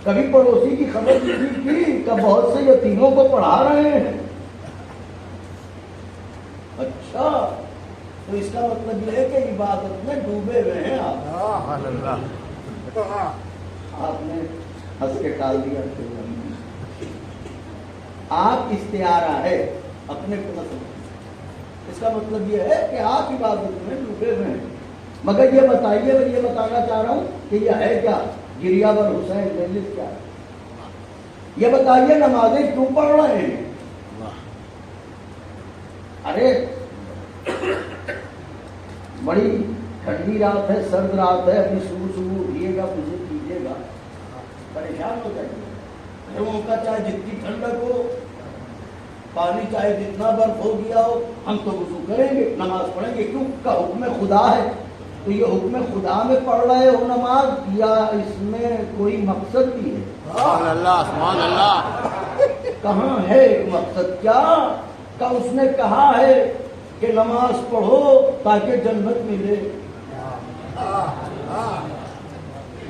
کبھی پڑوسی کی خبر کی کہ بہت سے یتیموں کو پڑھا رہے ہیں. اچھا تو اس کا مطلب یہ ہے کہ عبادت میں ڈوبے ہوئے ہیں آپ. آپ نے ہنس کے ٹال دیا. آپ استعارہ ہے اپنے کو مطلب. اس کا مطلب یہ ہے کہ آپ عبادت میں ڈوبے ہوئے ہیں. مگر یہ بتائیے, میں یہ بتانا چاہ رہا ہوں کہ یہ ہے کیا گریا بر حسین مجلس کیا ہے. یہ بتائیے نمازیں کیوں پڑھ رہے ہیں. ارے بڑی ٹھنڈی رات ہے, سرد رات ہے, اپنی صبح اٹھیے گا, مجھے کیجیے گا, پریشان ہو جائیے. ان کا چاہے جتنی ٹھنڈک ہو, پانی چاہے جتنا برف ہو گیا ہو, ہم تو وضو کریں گے, نماز پڑھیں گے. کیوں کا حکم خدا ہے. تو یہ حکم خدا میں پڑھ رہے ہو نماز یا اس میں کوئی مقصد بھی ہے؟ سبحان اللہ سبحان اللہ. کہاں ہے مقصد؟ کیا کہ اس نے کہا ہے کہ نماز پڑھو تاکہ جنت ملے.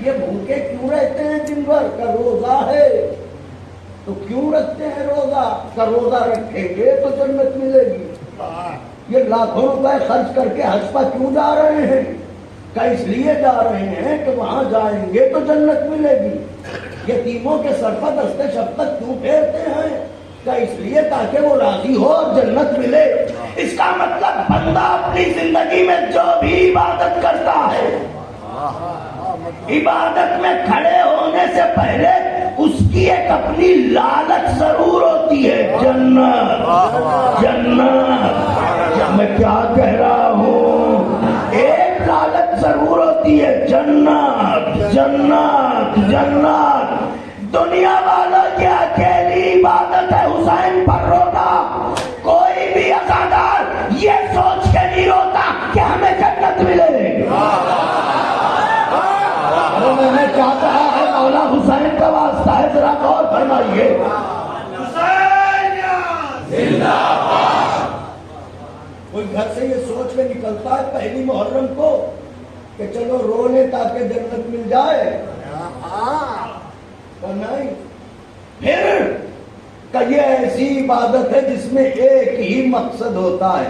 یہ بھوکے کیوں رہتے ہیں دن بھر؟ کا روزہ ہے تو کیوں رکھتے ہیں روزہ؟ کا روزہ رکھیں گے تو جنت ملے گی. یہ لاکھوں روپے خرچ کر کے حج پر کیوں جا رہے ہیں؟ کہ اس لیے جا رہے ہیں کہ وہاں جائیں گے تو جنت ملے گی. یتیموں کے سر پر دست شفقت کیوں پھیرتے ہیں؟ کہ اس لیے تاکہ وہ راضی ہو اور جنت ملے. اس کا مطلب بندہ اپنی زندگی میں جو بھی عبادت کرتا ہے, عبادت میں کھڑے ہونے سے پہلے اس کی ایک اپنی لالچ ضرور ہوتی ہے. جنت جنت میں کیا کہہ رہا ہوں, ایک لالچ ضرور ہوتی ہے. جنت جنت جنت. دنیا والوں کی اکیلی عبادت ہے حسین پر رونا. کوئی بھی عزادار یہ سوچ کے نہیں روتا کہ ہمیں جنت ملے. میں نے کیا کہا ہے, مولا حسین کا واسطہ ہے, ذرا غور فرمائیے. کوئی گھر سے یہ سوچ کے نکلتا ہے پہلی محرم کو کہ چلو رو لے تاکہ جنت مل جائے؟ نہیں. پھر کہ یہ ایسی عبادت ہے جس میں ایک ہی مقصد ہوتا ہے,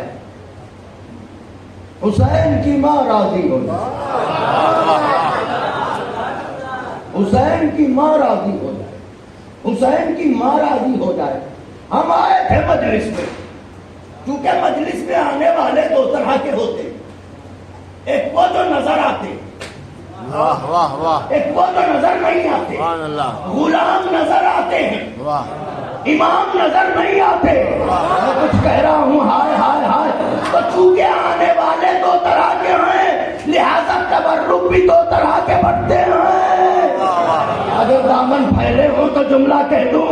حسین کی ماں راضی ہو جائے. حسین کی ماں راضی ہو جائے. حسین کی ماں راضی ہو جائے. ہم آئے تھے مجلس میں, کیونکہ مجلس میں آنے والے دو طرح کے ہوتے. ایک وہ جو نظر آتے, واہ واہ واہ, ایک وہ جو نظر نہیں آتے. غلام نظر آتے ہیں, امام نظر نہیں آتے. میں کچھ کہہ رہا ہوں ہائے ہائے ہائے. تو چونکہ آنے والے دو طرح کے ہیں لہذا تبرک بھی دو طرح کے بڑھتے ہیں. اگر دامن پھیلے ہوں تو جملہ کہہ دوں,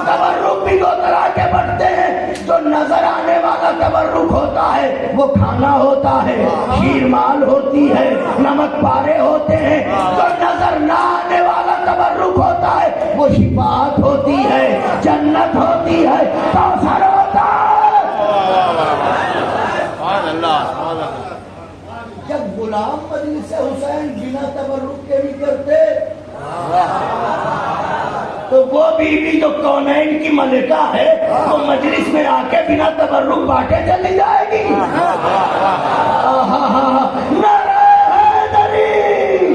تبرک بھی دو طرح کے بڑھتے ہیں. جو نظر آنے والا تبرک ہوتا ہے وہ کھانا ہوتا ہے, شیر مال ہوتی ہے, نمک پارے ہوتے ہیں. جو نظر نہ آنے والا تبرک ہوتا ہے وہ شفاعت ہوتی ہے, جنت ہوتی ہے, کوثر ہوتا ہے. جب وہ غلام مجلس حسین بنا تبرک کے بھی کرتے، تو وہ بیوی جو کونین کی ملکہ ہے وہ مجلس میں آ کے بنا تبرک بانٹے چلی جائے گی۔ نعرہ حیدری!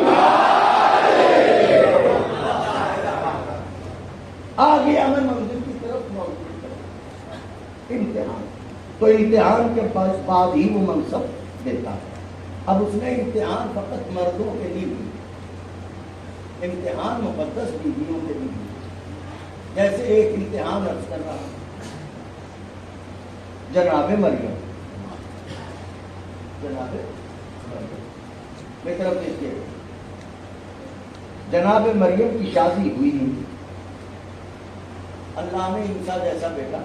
آ گیا میں منزل کی طرف موجود امتحان، تو امتحان کے بعد ہی وہ منصب دیتا ہے۔ اب اس نے امتحان فقط مردوں کے لیے دی، امتحان مقدس بیویوں کے لیے دی۔ جیسے ایک امتحان عرض کر رہا ہوں، جناب مریم، جناب میری طرف دیکھیے، جناب مریم کی شادی ہوئی نہیں، اللہ نے عیسیٰ جیسا بیٹا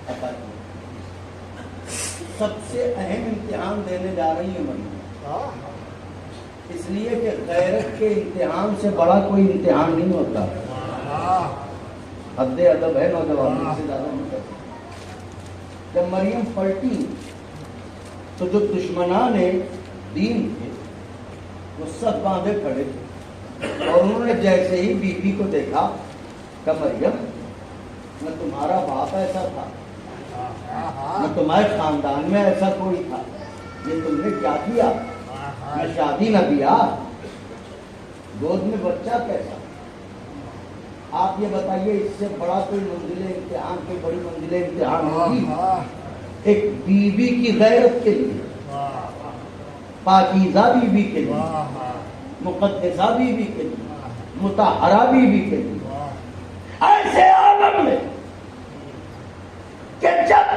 عطا کیا۔ سب سے اہم امتحان دینے جا رہی ہے مریم، اس لیے کہ غیرت کے امتحان سے بڑا کوئی امتحان نہیں ہوتا۔ حد ادب ہے نوجوان سے زیادہ نہیں کرتے۔ جب مریم پلٹی تو جو دشمنان دین تھے وہ سب باندھے کھڑے تھے، اور انہوں نے جیسے ہی بی بی کو دیکھا کہ مریم نہ تمہارا باپ ایسا تھا نہ تمہارے خاندان میں ایسا کوئی تھا، یہ تم نے کیا کیا؟ نہ شادی نہ بیاہ، گود میں بچہ کیسا؟ آپ یہ بتائیے اس سے بڑا کوئی منزل امتحان، کوئی بڑی منزل امتحان ہوگی؟ ایک بیوی کی غیرت کے لیے، پاکیزہ بیوی کے لیے، مقدسہ بیوی کے لیے، مطہرہ بیوی کے لیے، ایسے عالم میں کہ جب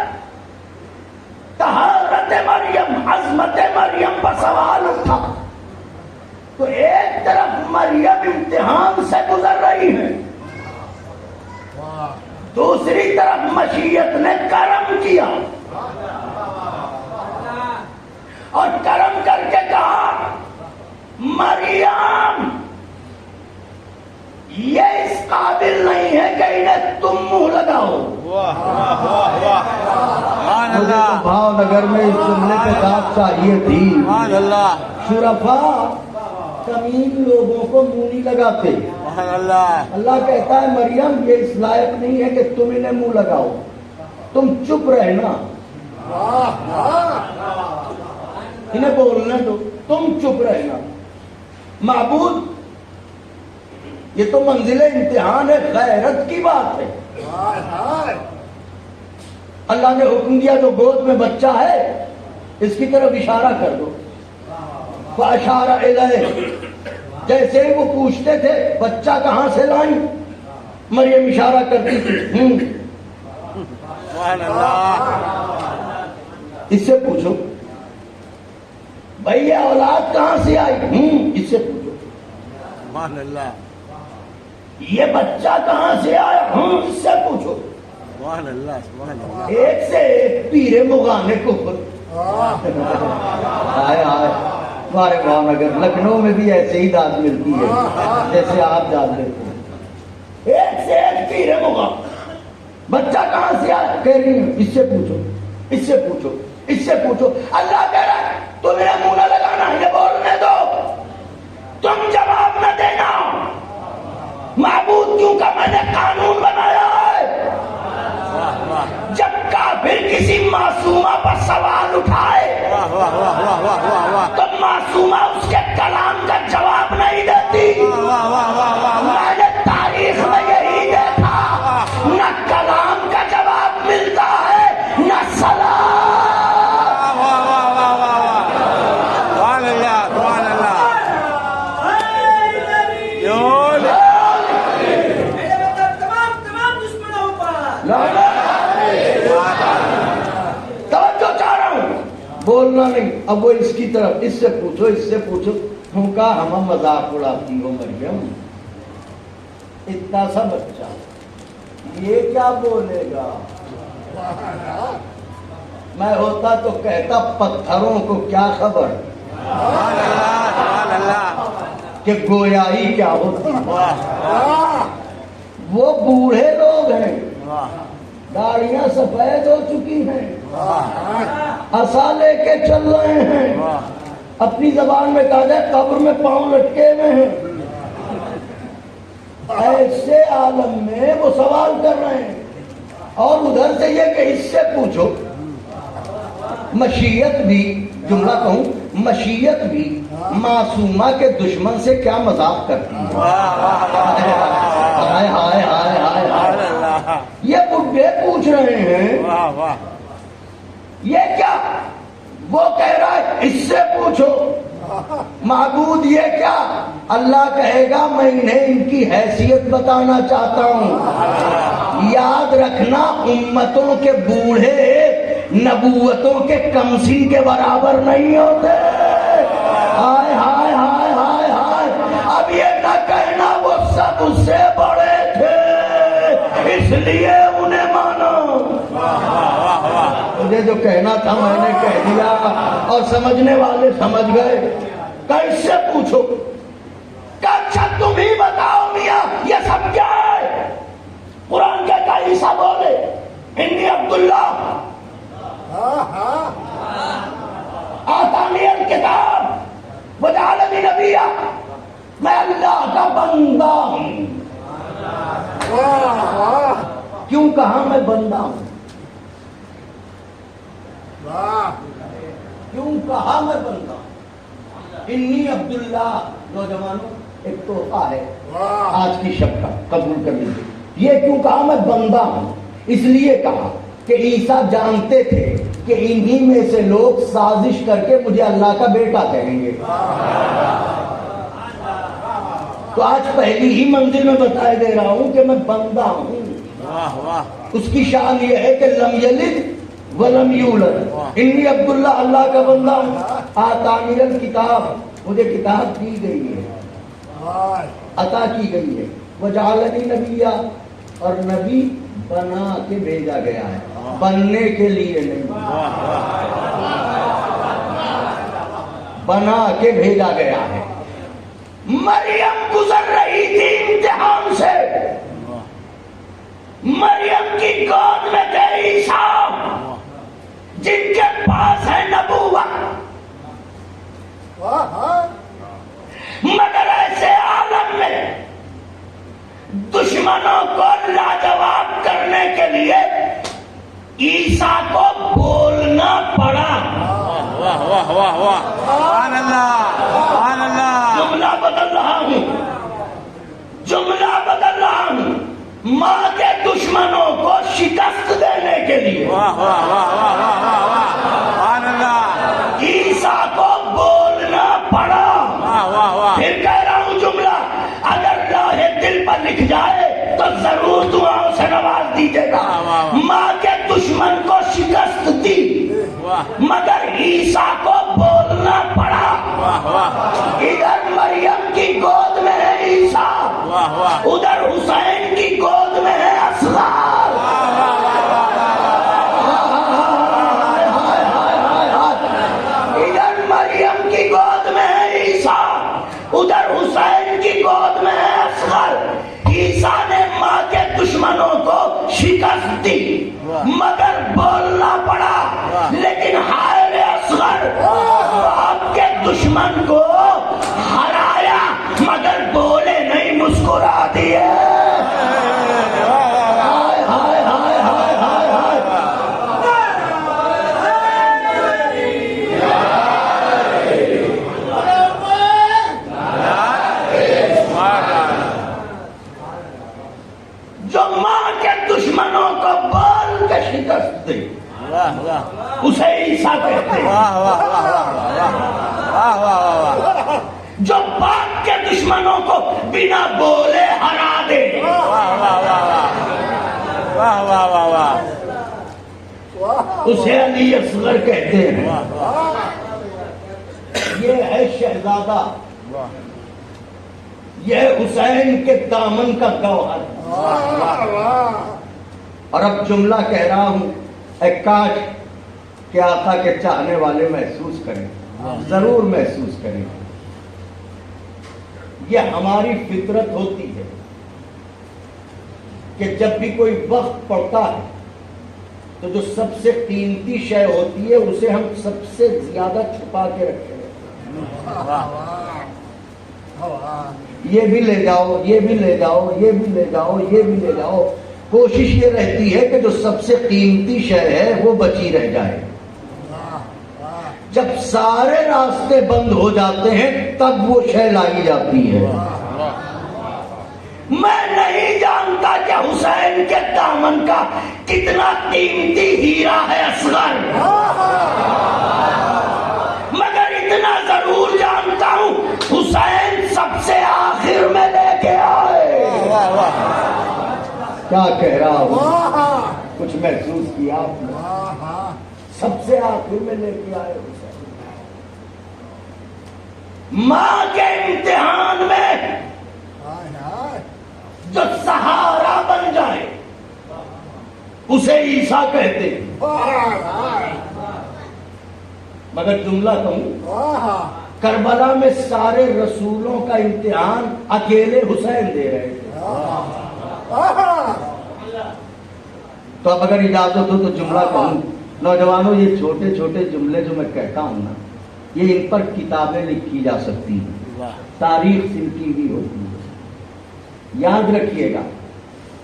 طہارت مریم، عظمت مریم پر سوال اٹھا تو ایک طرف مریم امتحان سے گزر رہی ہے، دوسری طرف مشیت نے کرم کیا اور کرم کر کے کہا مریم یہ اس قابل نہیں ہے کہ انہیں تم منہ لگاؤ۔ مجھے تو بھاؤ نگر میں اس جملے کے ساتھ چاہیے تھی، شرفا کمین لوگوں کو منہ نہیں لگاتے۔ اللہ کہتا ہے مریم یہ اس لائق نہیں ہے کہ تم انہیں منہ لگاؤ، تم چپ رہنا، انہیں بولنے دو، تم چپ رہنا۔ معبود یہ تو منزل امتحان ہے، غیرت کی بات ہے۔ اللہ نے حکم دیا جو گود میں بچہ ہے اس کی طرف اشارہ کر دو، فاشارہ الیہ، جیسے ہی وہ پوچھتے تھے بچہ کہاں سے لائیں، مریم اشارہ کرتی تھی، اس سے پوچھو بھائی یہ اولاد کہاں سے آئی، اس سے پوچھو یہ بچہ کہاں سے آیا، اس سے پوچھو۔ ایک سے ایک پیرے مغانے کفر، آئے آئے ہمارے بھاؤ نگر لکھنؤ میں بھی ایسے ہی داد ملتی ہے جیسے آپ داد لیتے ہیں، ایک سے ایک پیرے مغاں، بچہ کہاں سے آیا، کہہ رہی ہیں اس سے پوچھو، اس سے پوچھو، اس سے پوچھو۔ اللہ کہہ رہا ہے تمہیں منہ نہ لگانا، یہ بولنے دو، تم جواب نہ دینا۔ معبود کیوں کا میں نے قانون بنایا ہے، جب کافر کسی معصومہ پر سوال اٹھائے تو معصومہ اس کے کلام کا جواب نہیں دیتی۔ میں نے تاریخ میں یہی دیکھا، نہ کلام کا جواب ملتا ہے نہ سلام۔ بولنا نہیں، اب وہ اس کی طرف، اس سے پوچھو، اس سے پوچھو۔ ہم کہا ہم مذاق اڑاتی ہو مریم، اتنا سا بچہ یہ کیا بولے گا؟ میں ہوتا تو کہتا پتھروں کو کیا خبر کہ گویائی کیا ہوتی۔ وہ بوڑھے لوگ ہیں، داڑیاں سفید ہو چکی ہیں، عصا لے کے چل رہے ہیں، اپنی زبان میں کہا جائے قبر میں پاؤں لٹکے ہوئے ہیں، ایسے عالم میں وہ سوال کر رہے ہیں. اور ادھر سے یہ کہ اس سے پوچھو مشیت بھی، جملہ کہوں، مشیت بھی معصومہ کے دشمن سے کیا مذاق کرتی ہے. ہائے ہائے ہائے ہائے ہائے، یہ بڈھے پوچھ رہے ہیں یہ کیا؟ وہ کہہ رہا ہے اس سے پوچھو معبود یہ کیا؟ اللہ کہے گا میں انہیں ان کی حیثیت بتانا چاہتا ہوں. یاد رکھنا امتوں کے بوڑھے نبوتوں کے کمسن کے برابر نہیں ہوتے. ہائے ہائے ہائے ہائے ہائے، اب یہ نہ کہنا وہ سب اس سے بڑے تھے اس لیے انہیں مانو. مجھے جو کہنا تھا میں نے کہہ دیا اور سمجھنے والے سمجھ گئے. کیسے پوچھو کہ اچھا تم ہی بتاؤ میاں یہ سب کیا ہے؟ قرآن کہتا ہے عیسیٰ بولے انی عبداللہ آتانی الکتاب وجعلنی نبیا، میں اللہ کا بندہ ہوں. کیوں کہا میں بندہ ہوں؟ کیوں کہا میں بندہ ہوں؟ انی عبداللہ. نوجوانوں ایک تحفہ ہے آج کی شب کا، قبول کر لیجیے. یہ کیوں کہا میں بندہ ہوں؟ اس لیے کہا کہ عیسیٰ جانتے تھے کہ انہی میں سے لوگ سازش کر کے مجھے اللہ کا بیٹا کہیں گے. تو آج پہلی ہی منزل میں بتائے دے رہا ہوں کہ میں بندہ ہوں. اس کی شان یہ ہے کہ لم یلد ولم یولد. انی عبداللہ، اللہ کا بندہ ہوں. آتانی الکتاب، مجھے کتاب دی گئی ہے، عطا کی گئی ہے. وجعلنی نبیا، اور نبی بنا کے بھیجا گیا ہے، بننے کے لیے نہیں، بنا کے بھیجا گیا ہے. مریم گزر رہی تھی امتحان سے. مریم کی گود میں تھے عیسیٰ جن کے پاس ہے نبوت، مگر ایسے عالم میں دشمنوں کو لاجواب کرنے کے لیے عیسیٰ کو بولنا پڑا. جملہ بدل رہا ہوں، جملہ بدل رہا ہوں. ماں کے دشمنوں کو شکست دینے کے لیے عیسیٰ کو بولنا پڑا. پھر کہہ رہا ہوں جملہ اگر لوہے دل پر لکھ جائے تو ضرور دعاؤں سے نواز دیجیے گا. ماں کے دشمن کو شکست دی مگر عیسیٰ کو بولنا پڑا. ادھر مریم کی گود میں ہے عیسیٰ، ادھر حسین کی گود میں ہے اصغر. ادھر مریم کی گود میں ہے عیسیٰ، ادھر حسین کی گود میں ہے اصغر. عیسیٰ نے ماں کے دشمنوں کو شکست دی مگر بولنا پڑا. لیکن ہائے رے اصغر، آپ کے دشمن کو ہرایا مگر بولے نہیں، مسکرا دیے. ہائے ہائے ہائے ہائے ہائے ہائے. جو ماں کے دشمنوں کو بول کے شکست دی اسے عیسیٰ کہتے ہیں. جو باپ کے دشمنوں کو بنا بولے ہرا دے اسے علی اصغر کہتے ہیں. یہ ہے شہزادہ، یہ حسین کے دامن کا گوہر. اور اب جملہ کہہ رہا ہوں، اے کاش کہ آقا کے چاہنے والے محسوس کریں، ضرور محسوس کریں. یہ ہماری فطرت ہوتی ہے کہ جب بھی کوئی وقت پڑتا ہے تو جو سب سے قیمتی شے ہوتی ہے اسے ہم سب سے زیادہ چھپا کے رکھتے ہیں. یہ بھی لے جاؤ، یہ بھی لے جاؤ، یہ بھی لے جاؤ، یہ بھی لے جاؤ. کوشش یہ رہتی ہے کہ جو سب سے قیمتی شے ہے وہ بچی رہ جائے. جب سارے راستے بند ہو جاتے ہیں تب وہ شے لائی جاتی ہے. میں نہیں جانتا کہ حسین کے دامن کا کتنا قیمتی ہیرا ہے اصغر، مگر اتنا ضرور جانتا ہوں حسین سب سے آخر میں لے کے آئے. کیا کہہ رہا ہوں؟ کچھ محسوس کیا آپ نے؟ سب سے آخر میں لے کے آئے حسین. ماں کے امتحان میں جو سہارا بن جائے اسے عیسیٰ کہتے ہیں. مگر جملہ کہوں، کربلا میں سارے رسولوں کا امتحان اکیلے حسین دے رہے تھے. تو اب اگر اجازت ہو تو جملہ کہوں. نوجوانوں، یہ چھوٹے چھوٹے جملے جو میں کہتا ہوں نا، یہ ان پر کتابیں لکھی جا سکتی ہیں، تاریخ سلکی بھی ہوتی ہے. یاد رکھیے گا،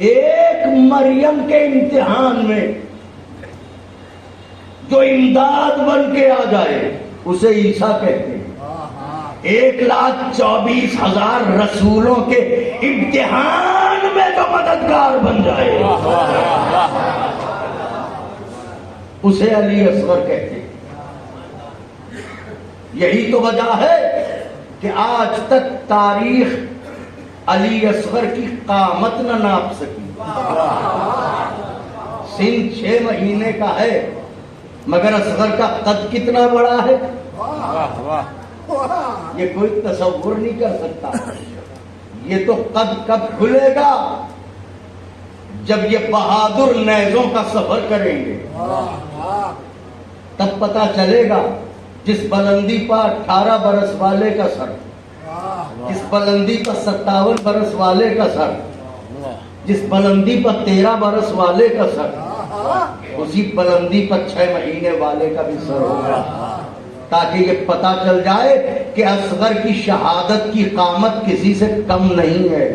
ایک مریم کے امتحان میں جو امداد بن کے آ جائے اسے عیسیٰ کہتے ہیں. 1,24,000 رسولوں کے امتحان میں جو مددگار بن جائے اسے علی اصغر کہتے ہیں. یہی تو وجہ ہے کہ آج تک تاریخ علی اصغر کی قامت نہ ناپ سکی. سن 6 مہینے کا ہے مگر اصغر کا قد کتنا بڑا ہے یہ کوئی تصور نہیں کر سکتا. یہ تو قد کب کھلے گا جب یہ بہادر نیزوں کا سفر کریں گے، تب پتا چلے گا. جس بلندی پر 18 برس والے کا سر، جس بلندی پر 57 برس والے کا سر، جس بلندی پر 13 برس والے کا سر، اسی بلندی پر 6 مہینے والے کا بھی سر ہوگا، تاکہ یہ پتا چل جائے کہ اصغر کی شہادت کی قامت کسی سے کم نہیں ہے.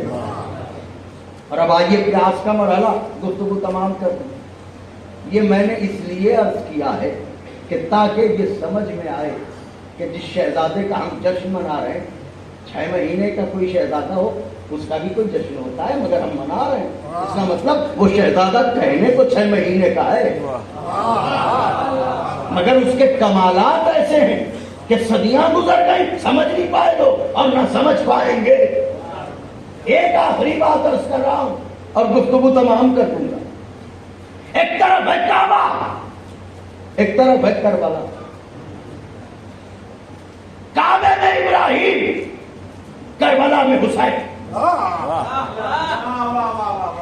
اور اب آئیے قیاس کا مرحلہ گفتگو تمام کر دیں. یہ میں نے اس لیے عرض کیا ہے کہ تاکہ یہ سمجھ میں آئے کہ جس شہزادے کا ہم جشن منا رہے ہیں، 6 مہینے کا کوئی شہزادہ ہو اس کا بھی کوئی جشن ہوتا ہے، مگر ہم منا رہے ہیں. اس کا مطلب وہ شہزادہ کہنے کو 6 مہینے کا ہے، مگر اس کے کمالات ایسے ہیں کہ صدیاں گزر گئی، سمجھ نہیں پائے لوگ اور نہ سمجھ پائیں گے. ایک آخری بات عرض کر رہا ہوں اور گفتگو تمام کر دوں گا. ایک طرف ہے کعبہ، ایک طرف ہے کربلا. کعبے میں ابراہیم، کربلا میں حسین.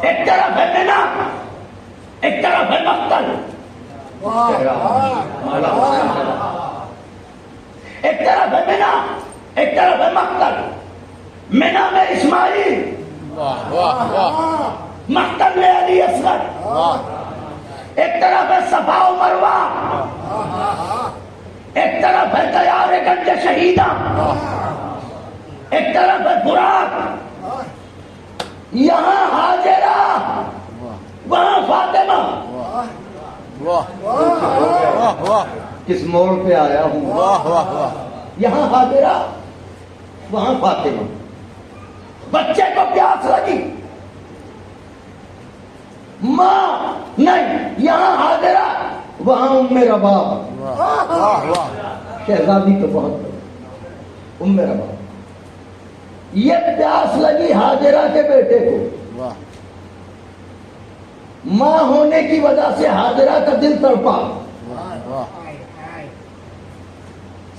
ایک طرف ہے مینا، ایک طرف ہے مقتل. ایک طرف ہے مینا، ایک طرف ہے مقتل. مینا میں اسماعیل، مقتل میں علی اصغر. ایک طرف ہے صفا و مروہ، ایک طرف ہے دیار گنج شہیدہ، ایک طرف ہے فرات. یہاں حاجرہ، وہاں فاطمہ. کس موڑ پہ آیا ہوں؟ یہاں حاجرہ، وہاں فاطمہ. بچے کو پیاس لگی، ماں نہیں، یہاں حاضرہ وہاں ام رباب. شہزادی تو بہت ام رباب. یہ پیاس لگی حاجرہ کے بیٹے کو، ماں ہونے کی وجہ سے حاجرہ کا دل تڑپا.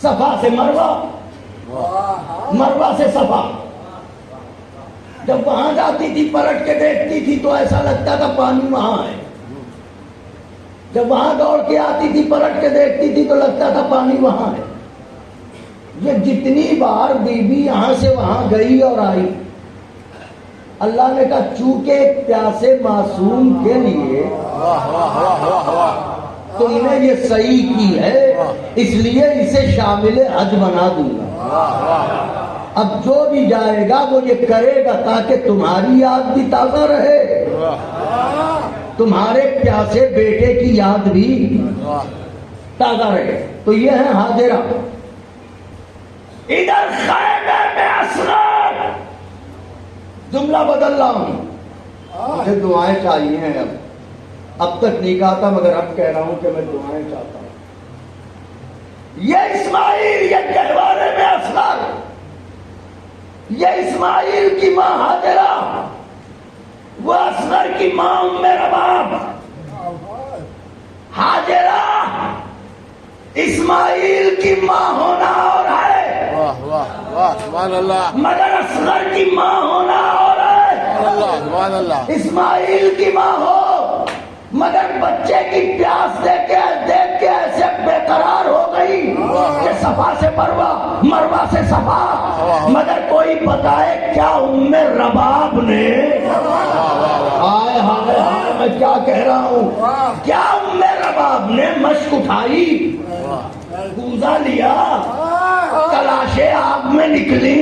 صفا سے مروہ، مروہ سے صفا. جب وہاں جاتی تھی پلٹ کے دیکھتی تھی تو ایسا لگتا تھا پانی وہاں ہے. جب وہاں دوڑ کے آتی تھی پلٹ کے دیکھتی تھی تو لگتا تھا پانی وہاں ہے. یہ جتنی بار بی بی یہاں سے وہاں گئی اور آئی، اللہ نے کہا چونکہ ایک پیاسے معصوم کے لیے تم نے یہ صحیح کی ہے اس لیے اسے شامل حج بنا دوں گا. اب جو بھی جائے گا وہ یہ کرے گا تاکہ تمہاری یاد بھی تازہ رہے, تمہارے پیاسے بیٹے کی یاد بھی تازہ رہے. تو یہ ہے حاضرہ. ادھر خیمے میں اصغر, جملہ بدل رہا ہوں, مجھے دعائیں چاہیے ہیں. اب تک نہیں کہا تھا مگر اب کہہ رہا ہوں کہ میں دعائیں چاہتا ہوں. یہ اسماعیل یہ گہوارے میں اصغر, یہ اسماعیل کی ماں حاجرہ, وہ اصغر کی ماں ام رباب. حاجرہ اسماعیل کی ماں ہونا اور ہے, واہ واہ واہ سبحان اللہ, مگر اصغر کی ماں ہونا اور ہے. سبحان اللہ. اسماعیل کی ماں ہو مگر بچے کی پیاس دیکھ کے ایسے بے قرار ہو گئی کہ صفا سے مروہ, مروہ سے صفا. مگر کوئی بتائے کیا ام رباب نے, ہائے ہائے ہائے میں کیا کہہ رہا ہوں, کیا ام رباب نے مشک اٹھائی, کوزہ لیا, تلاشیں آگ میں نکلی؟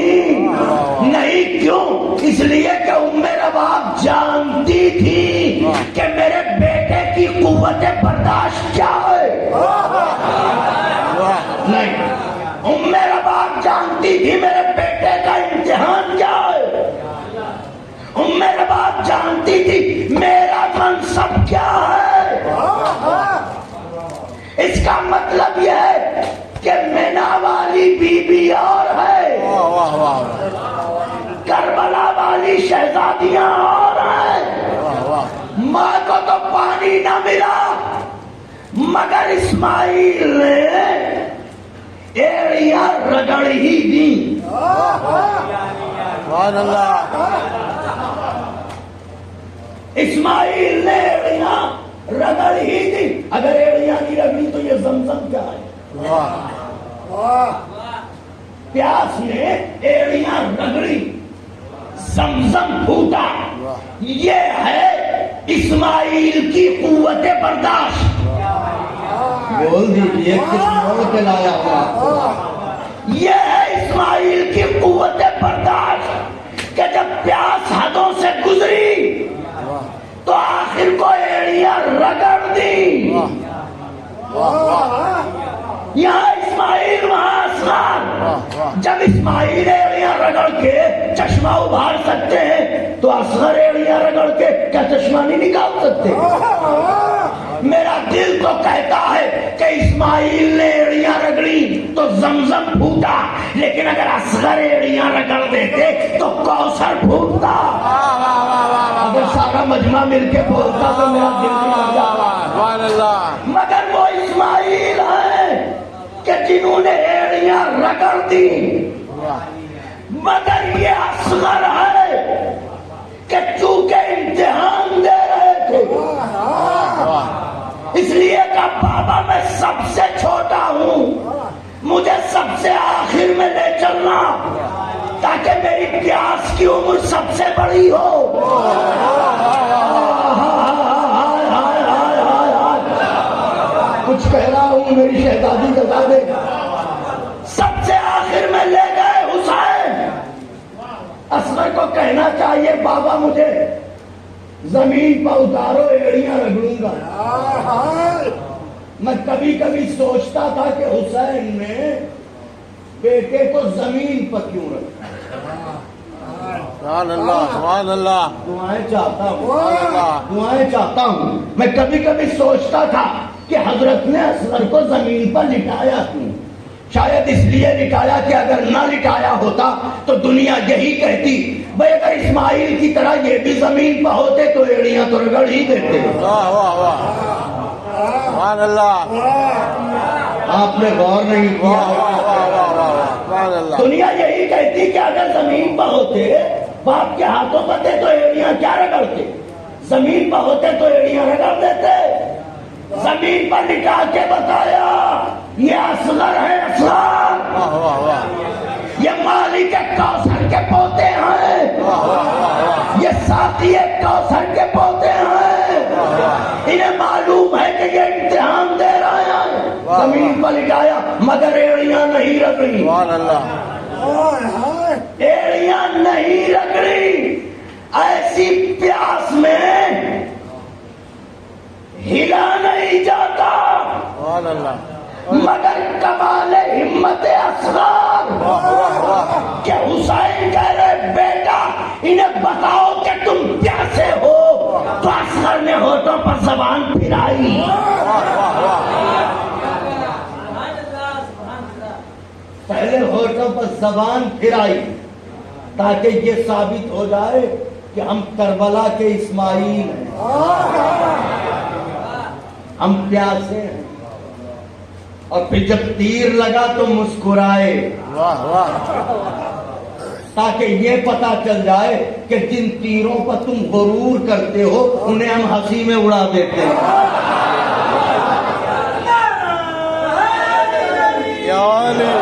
نہیں. کیوں؟ اس لیے کہ ام رباب جانتی تھی کہ میرے بیٹے کی قوت برداشت کیا ہے. نہیں, ام رباب جانتی تھی میرے بیٹے کا امتحان کیا ہے. ام رباب جانتی تھی میرا منصب کیا ہے. اس کا مطلب یہ ہے کہ مینا والی بی بی اور ہے, کربلا والی شہزادیاں اور ہیں. ماں کو تو پانی نہ ملا مگر اسماعیل نے ایڑیاں رگڑ ہی دی. سبحان اللہ. اسماعیل نے ایڑیاں رگڑ ہی دی. اگر ایڑیاں نہیں رگڑی تو یہ زمزم کیا ہے. پیاس نے ایڑیاں رگڑی, زمزم پھوٹا. یہ ہے اسماعیل کی قوت برداشت. بول دیجیے کس موڑ پہ لایا ہوا. یہ ہے اسماعیل کی قوت برداشت کہ جب پیاس حدوں سے گزری تو آخر کو ایڑیاں رگڑ دی. یہاں اسماعیل وہاں اصغر. جب اسماعیل ایڑیاں رگڑ کے چشمہ ابھار سکتے ہیں تو اصغر ایڑیاں رگڑ کے کیا چشمہ نہیں نکال سکتے. میرا دل تو کہتا ہے کہ اسماعیل نے ایڑیاں رگڑی تو زمزم پھوٹا, لیکن اگر اصغر ایڑیاں رگڑ دیتے تو کوثر پھوٹتا. اگر سارا مجمع مل کے بولتا تو میرا دل نہیں جاتا. مگر وہ اسماعیل ہے کہ جنہوں نے ایڑیاں رگڑ دی. مگر یہ اصغر ہے کہ چونکہ امتحان دے رہے تھے اس لیے کہ بابا میں سب سے چھوٹا ہوں, مجھے سب سے آخر میں لے چلنا تاکہ میری پیاس کی عمر سب سے بڑی ہو. کچھ کہہ رہا ہوں میری شہزادی بتا دے. سب سے آخر میں لے گئے حسین. اصغر کو کہنا چاہیے بابا مجھے زمین پر اتارو, ایڑیاں رگڑوں گا. میں کبھی کبھی سوچتا تھا کہ حسین نے بیٹے کو زمین پر کیوں رکھا. سبحان اللہ سبحان اللہ. دعائیں چاہتا ہوں, دعائیں چاہتا ہوں. میں کبھی کبھی سوچتا تھا کہ حضرت نے اصغر کو زمین پر لٹایا کیوں. شاید اس لیے لٹایا کہ اگر نہ لٹایا ہوتا تو دنیا یہی کہتی بھئی اگر اسماعیل کی طرح یہ بھی زمین پر ہوتے تو ایڑیاں تو رگڑ ہی دیتے. واہ واہ واہ سبحان اللہ. آپ نے غور نہیں کیا. سبحان اللہ. دنیا یہی کہتی کہ اگر زمین پر ہوتے باپ کے ہاتھوں پر تھے تو ایڑیاں کیا رگڑتے, زمین پر ہوتے تو ایڑیاں رگڑ دیتے. زمین پر لٹا کے بتایا یہ اصغر ہے. اصغر یہ مالک کوثر کے پوتے ہیں, یہ ساتھی کوثر کے پوتے ہیں. انہیں معلوم ہے کہ یہ امتحان دے رگڑی، سبحان اللہ، ایڑیاں نہیں رگڑی، ایسی پیاس میں ہلا نہیں جاتا، سبحان اللہ، مگر کمال ہمت اصغر واہ واہ واہ، کہ حسین کہہ رہے بیٹا انہیں بتاؤ کہ تم پیاسے ہو، تو اصغر نے ہونٹوں پر زبان پھرائی، واہ واہ واہ، پہلے ہونٹوں پر زبان پھرائی تاکہ یہ ثابت ہو جائے کہ ہم کربلا کے اسماعیل ہیں، ہم پیاسے ہیں، اور پھر جب تیر لگا تو مسکرائے واہ واہ، تاکہ یہ پتا چل جائے کہ جن تیروں پر تم غرور کرتے ہو انہیں ہم ہنسی میں اڑا دیتے ہیں۔ یا علی،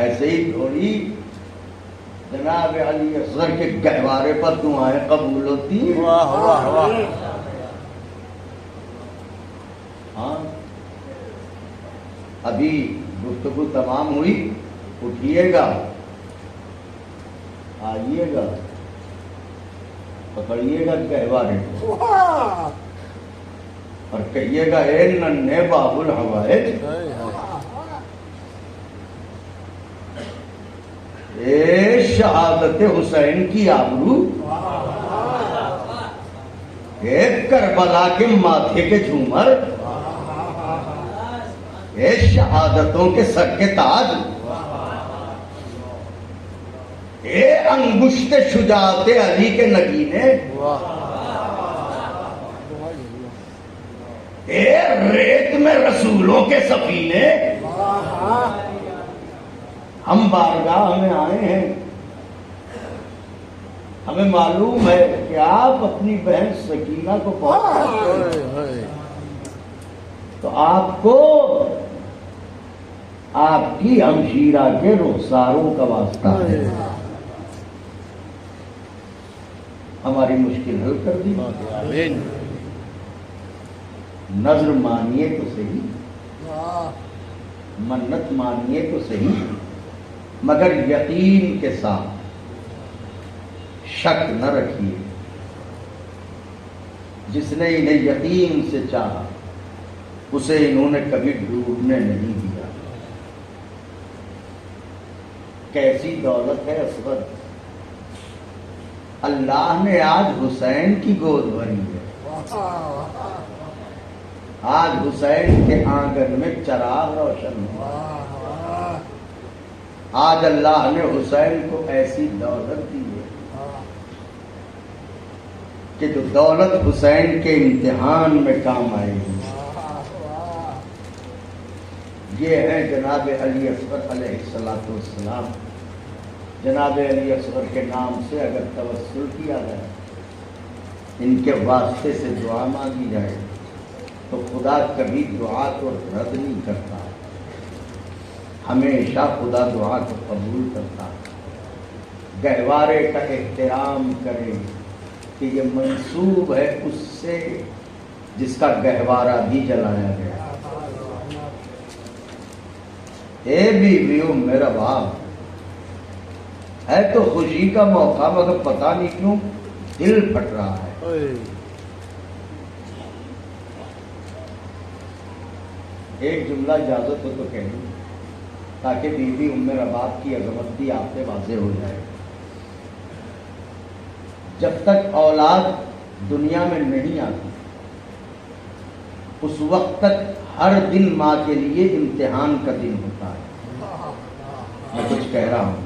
ایسے ہی تھوڑی جناب علی اصغر کے گہوارے پر دعائیں قبول ہوتی ہیں۔ واہ واہ واہ، ہاں ابھی گفتگو تمام ہوئی، اٹھیے گا، آئیے گا، پکڑیے گا گہوارے کو اور کہیے گا اے ننھے باب الحوائج، اے شہادت حسین کی آبرو، اے کربلا کے ماتھے کے جھومر، اے شہادتوں کے سر کے تاج، اے انگشت شجاعت علی کے نگینے، اے ریت میں رسولوں کے سفینے، ہم بارگاہ میں آئے ہیں، ہمیں معلوم ہے کہ آپ اپنی بہن سکینہ کو بہت تو آپ کو آپ کی ہمشیرہ کے رخساروں کا واسطہ ہے، ہماری مشکل حل کر دی، نظر مانیے تو صحیح، منت مانیے تو صحیح، مگر یقین کے ساتھ شک نہ رکھیے، جس نے انہیں یقین سے چاہا اسے انہوں نے کبھی ڈوبنے نہیں دیا۔ کیسی دولت ہے اصغر، اللہ نے آج حسین کی گود بھری ہے، آج حسین کے آنگن میں چراغ روشن ہوا، آج اللہ نے حسین کو ایسی دولت دی ہے کہ جو دولت حسین کے امتحان میں کام آئے گی۔ یہ ہیں جناب علی اصغر علیہ السلام۔ جناب علی اصغر کے نام سے اگر توسل کیا جائے، ان کے واسطے سے دعا مانگی جائے تو خدا کبھی دعا کو رد نہیں کرتا، ہمیشہ خدا دعا کو قبول کرتا۔ گہوارے کا احترام کرے کہ یہ منسوب ہے اس سے جس کا گہوارہ بھی جلایا گیا۔ اے بیویوں میرا باپ، ہے تو خوشی کا موقع مگر پتہ نہیں کیوں دل پھٹ رہا ہے۔ ایک جملہ اجازت ہو تو کہہ دوں تاکہ بیوی ام رباب کی عظمت بھی آپ سے واضح ہو جائے۔ جب تک اولاد دنیا میں نہیں آتی اس وقت تک ہر دن ماں کے لیے امتحان کا دن ہوتا ہے۔ میں کچھ کہہ رہا ہوں،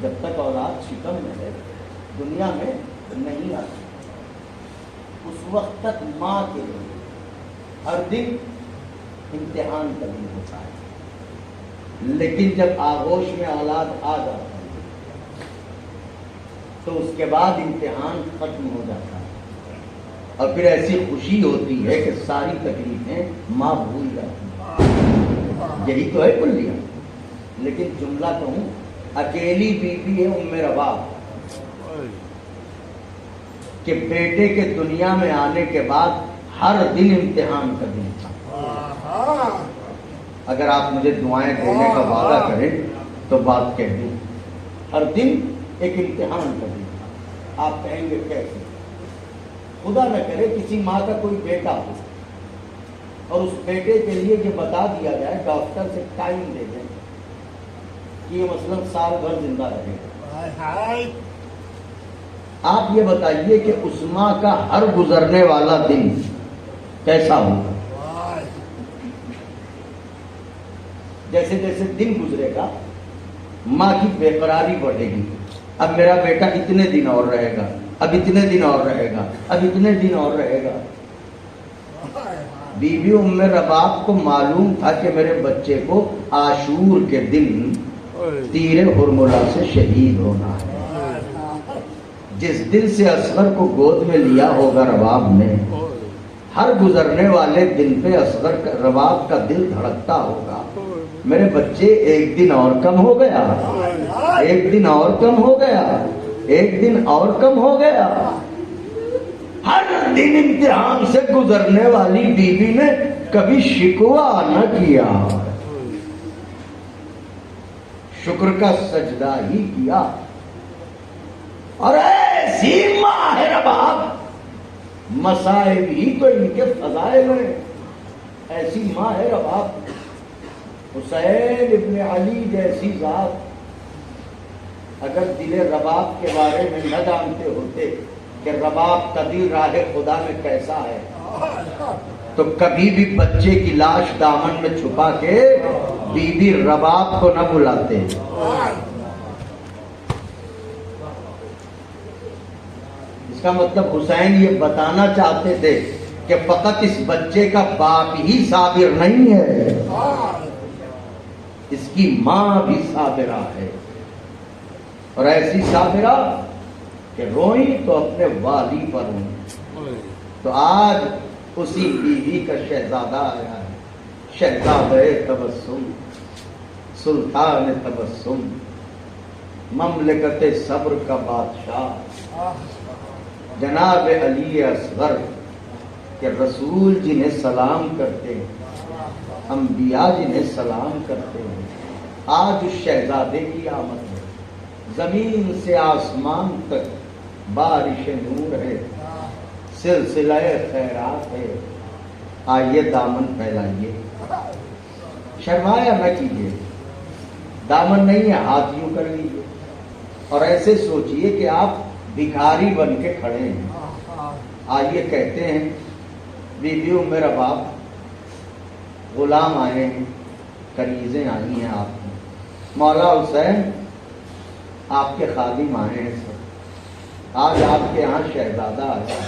جب تک اولاد شکم میں ہے دنیا میں نہیں آتی اس وقت تک ماں کے لیے ہر دن امتحان کا دن ہوتا ہے، لیکن جب آغوش میں اولاد آ جاتا ہے تو اس کے بعد امتحان ختم ہو جاتا ہے اور پھر ایسی خوشی ہوتی ہے کہ ساری تکلیفیں ماں بھول جاتی ہیں۔ یہی تو ہے کلیہ۔ لیکن جملہ کہوں، اکیلی بیوی ہے ام رباب، کہ بیٹے کے دنیا میں آنے کے بعد ہر دن امتحان کا دن تھا. اگر آپ مجھے دعائیں دینے کا وعدہ کریں تو بات کہہ دیں، ہر دن ایک امتحان کا دن تھا. آپ کہیں گے کیسے؟ خدا نہ کرے کسی ماں کا کوئی بیٹا ہو اور اس بیٹے کے لیے یہ بتا دیا جائے، ڈاکٹر سے ٹائم دے دیں کہ یہ مثلاً سال بھر زندہ رہے گا. آپ یہ بتائیے کہ اس ماں کا ہر گزرنے والا دن کیسا ہوگا؟ جیسے جیسے دن گزرے گا ماں کی بے قراری بڑھے گی. اب میرا بیٹا اتنے دن اور رہے گا، اب اتنے دن اور رہے گا، اب اتنے دن اور رہے گا. بی بی ام رباب کو معلوم تھا کہ میرے بچے کو عاشور کے دن تیر ہرملہ سے شہید ہونا ہے. جس دن سے اصغر کو گود میں لیا ہوگا رباب نے، ہر گزرنے والے دن پہ اصغر رباب کا دل دھڑکتا ہوگا، میرے بچے ایک دن اور کم ہو گیا، ایک دن اور کم ہو گیا، ایک دن اور کم ہو گیا. ہر دن امتحان سے گزرنے والی بیوی نے کبھی شکوہ نہ کیا، شکر کا سجدہ ہی کیا. اور ایسی ماں ہے رباب، مصائب ہی تو ان کے فضائل ہیں. ایسی ماں ہے رباب. حسین ابن علی جیسی ذات اگر دل رباب کے بارے میں نہ جانتے ہوتے کہ رباب کا دل راہ خدا میں کیسا ہے، تو کبھی بھی بچے کی لاش دامن میں چھپا کے بی بی رباب کو نہ بلاتے. اس کا مطلب حسین یہ بتانا چاہتے تھے کہ فقط اس بچے کا باپ ہی صابر نہیں ہے، اس کی ماں بھی صابرہ ہے، اور ایسی صابرہ کہ روئی تو اپنے والی پر روئی. تو آج اسی بیوی کا شہزادہ آیا ہے، شہزادہ تبسم، سلطان تبسم، مملکت صبر کا بادشاہ جناب علی اصغر کہ رسول جنہیں سلام کرتے ہیں، انبیاء جنہیں سلام کرتے ہیں. آج اس شہزادے کی آمد ہے، زمین سے آسمان تک بارش نور ہے، سلسلہ خیرات ہے. آئیے دامن پھیلائیے، شرمایا نہ کیجیے. دامن نہیں ہے، ہاتھ یوں کر لیجیے اور ایسے سوچئے کہ آپ بھکاری بن کے کھڑے ہیں. آئیے کہتے ہیں بی بی ام رباب، غلام آئے ہیں، کنیزیں آئی ہیں آپ میں، مولا حسین آپ کے خادم آئے ہیں. سب آج آپ کے یہاں شہزادہ آیا.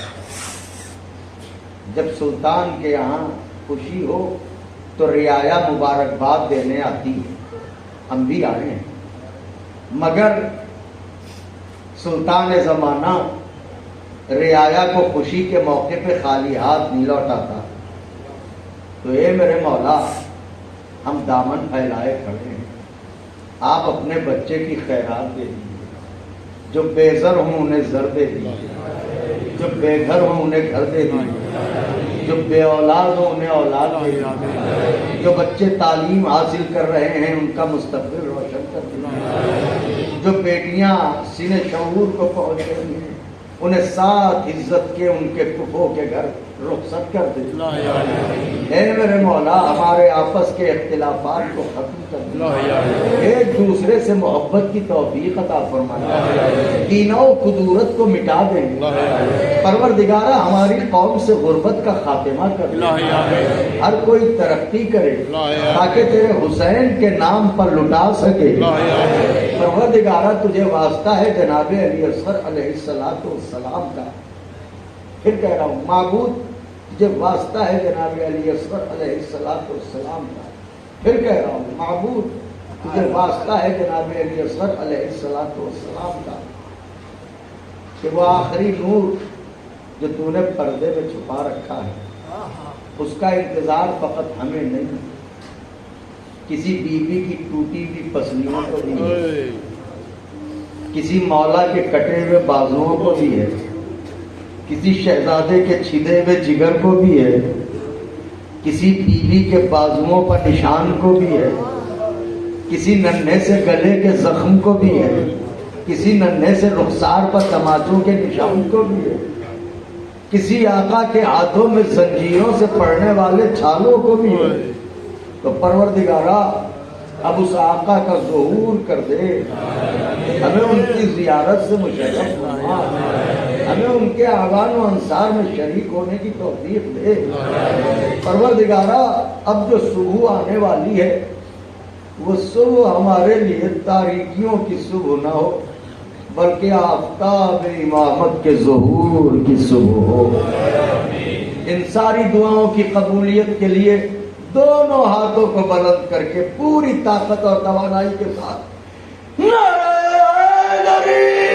جب سلطان کے یہاں خوشی ہو تو رعایا مبارکباد دینے آتی ہے. ہم بھی آئے ہیں، مگر سلطان زمانہ رعایا کو خوشی کے موقع پہ خالی ہاتھ نہیں لوٹاتا. تو اے میرے مولا، ہم دامن پھیلائے کھڑے ہیں، آپ اپنے بچے کی خیرات دے دیجیے. جو بے زر ہوں انہیں زر دے دیجیے، جو بے گھر ہوں انہیں گھر دے دیجیے، جو بے اولاد ہوں انہیں اولاد دے دیجیے، جو بچے تعلیم حاصل کر رہے ہیں ان کا مستقبل روشن کر دیجیے، جو بیٹیاں سینہ شعور کو پہنچ رہی ہیں انہیں ساتھ عزت کے ان کے پھپھو کے گھر رخصت کر دے. اے میرے مولا، ہمارے آپس کے اختلافات کو ختم کر دے، ایک دوسرے سے محبت کی توفیق عطا فرمائے، کینہ و کدورت کو مٹا دیں. پروردگارہ ہماری قوم سے غربت کا خاتمہ کر دے، ہر کوئی ترقی کرے تاکہ تیرے حسین کے نام پر لٹا سکے. پروردگارہ تجھے واسطہ ہے جناب علی اصغر علیہ السلام کا. پھر کہہ رہا ہوں معبود تجھے واسطہ ہے جناب علی اصغر علیہ السلام کا. پھر کہہ رہا ہوں معبود تجھے واسطہ ہے جناب علی اصغر علیہ السلام کا کہ وہ آخری نور جو تو نے پردے میں چھپا رکھا ہے اس کا انتظار فقط ہمیں نہیں، کسی بیوی کی ٹوٹی ہوئی پسلیوں کو بھی ہے، کسی مولا کے کٹے ہوئے بازوؤں کو بھی ہے. کسی شہزادے کے چھدے ہوئے جگر کو بھی ہے، کسی بیوی کے بازوؤں پر نشان کو بھی ہے، کسی ننھے سے گلے کے زخم کو بھی ہے، کسی ننھے سے رخسار پر تماچوں کے نشان کو بھی ہے، کسی آقا کے ہاتھوں میں زنجیروں سے پڑنے والے چھالوں کو بھی ہے۔ تو پروردگارا اب اس آقا کا ظہور کر دے، ہمیں ان کی زیارت سے مشرف فرما، ہمیں ان کے اعوان و انصار میں شریک ہونے کی توفیق دے۔ پروردگارا اب جو صبح آنے والی ہے وہ صبح ہمارے لیے تاریکیوں کی صبح نہ ہو، بلکہ آفتاب امامت کے ظہور کی صبح ہو۔ ان ساری دعاؤں کی قبولیت کے لیے دونوں ہاتھوں کو بلند کر کے پوری طاقت اور توانائی کے ساتھ نعرہ حیدری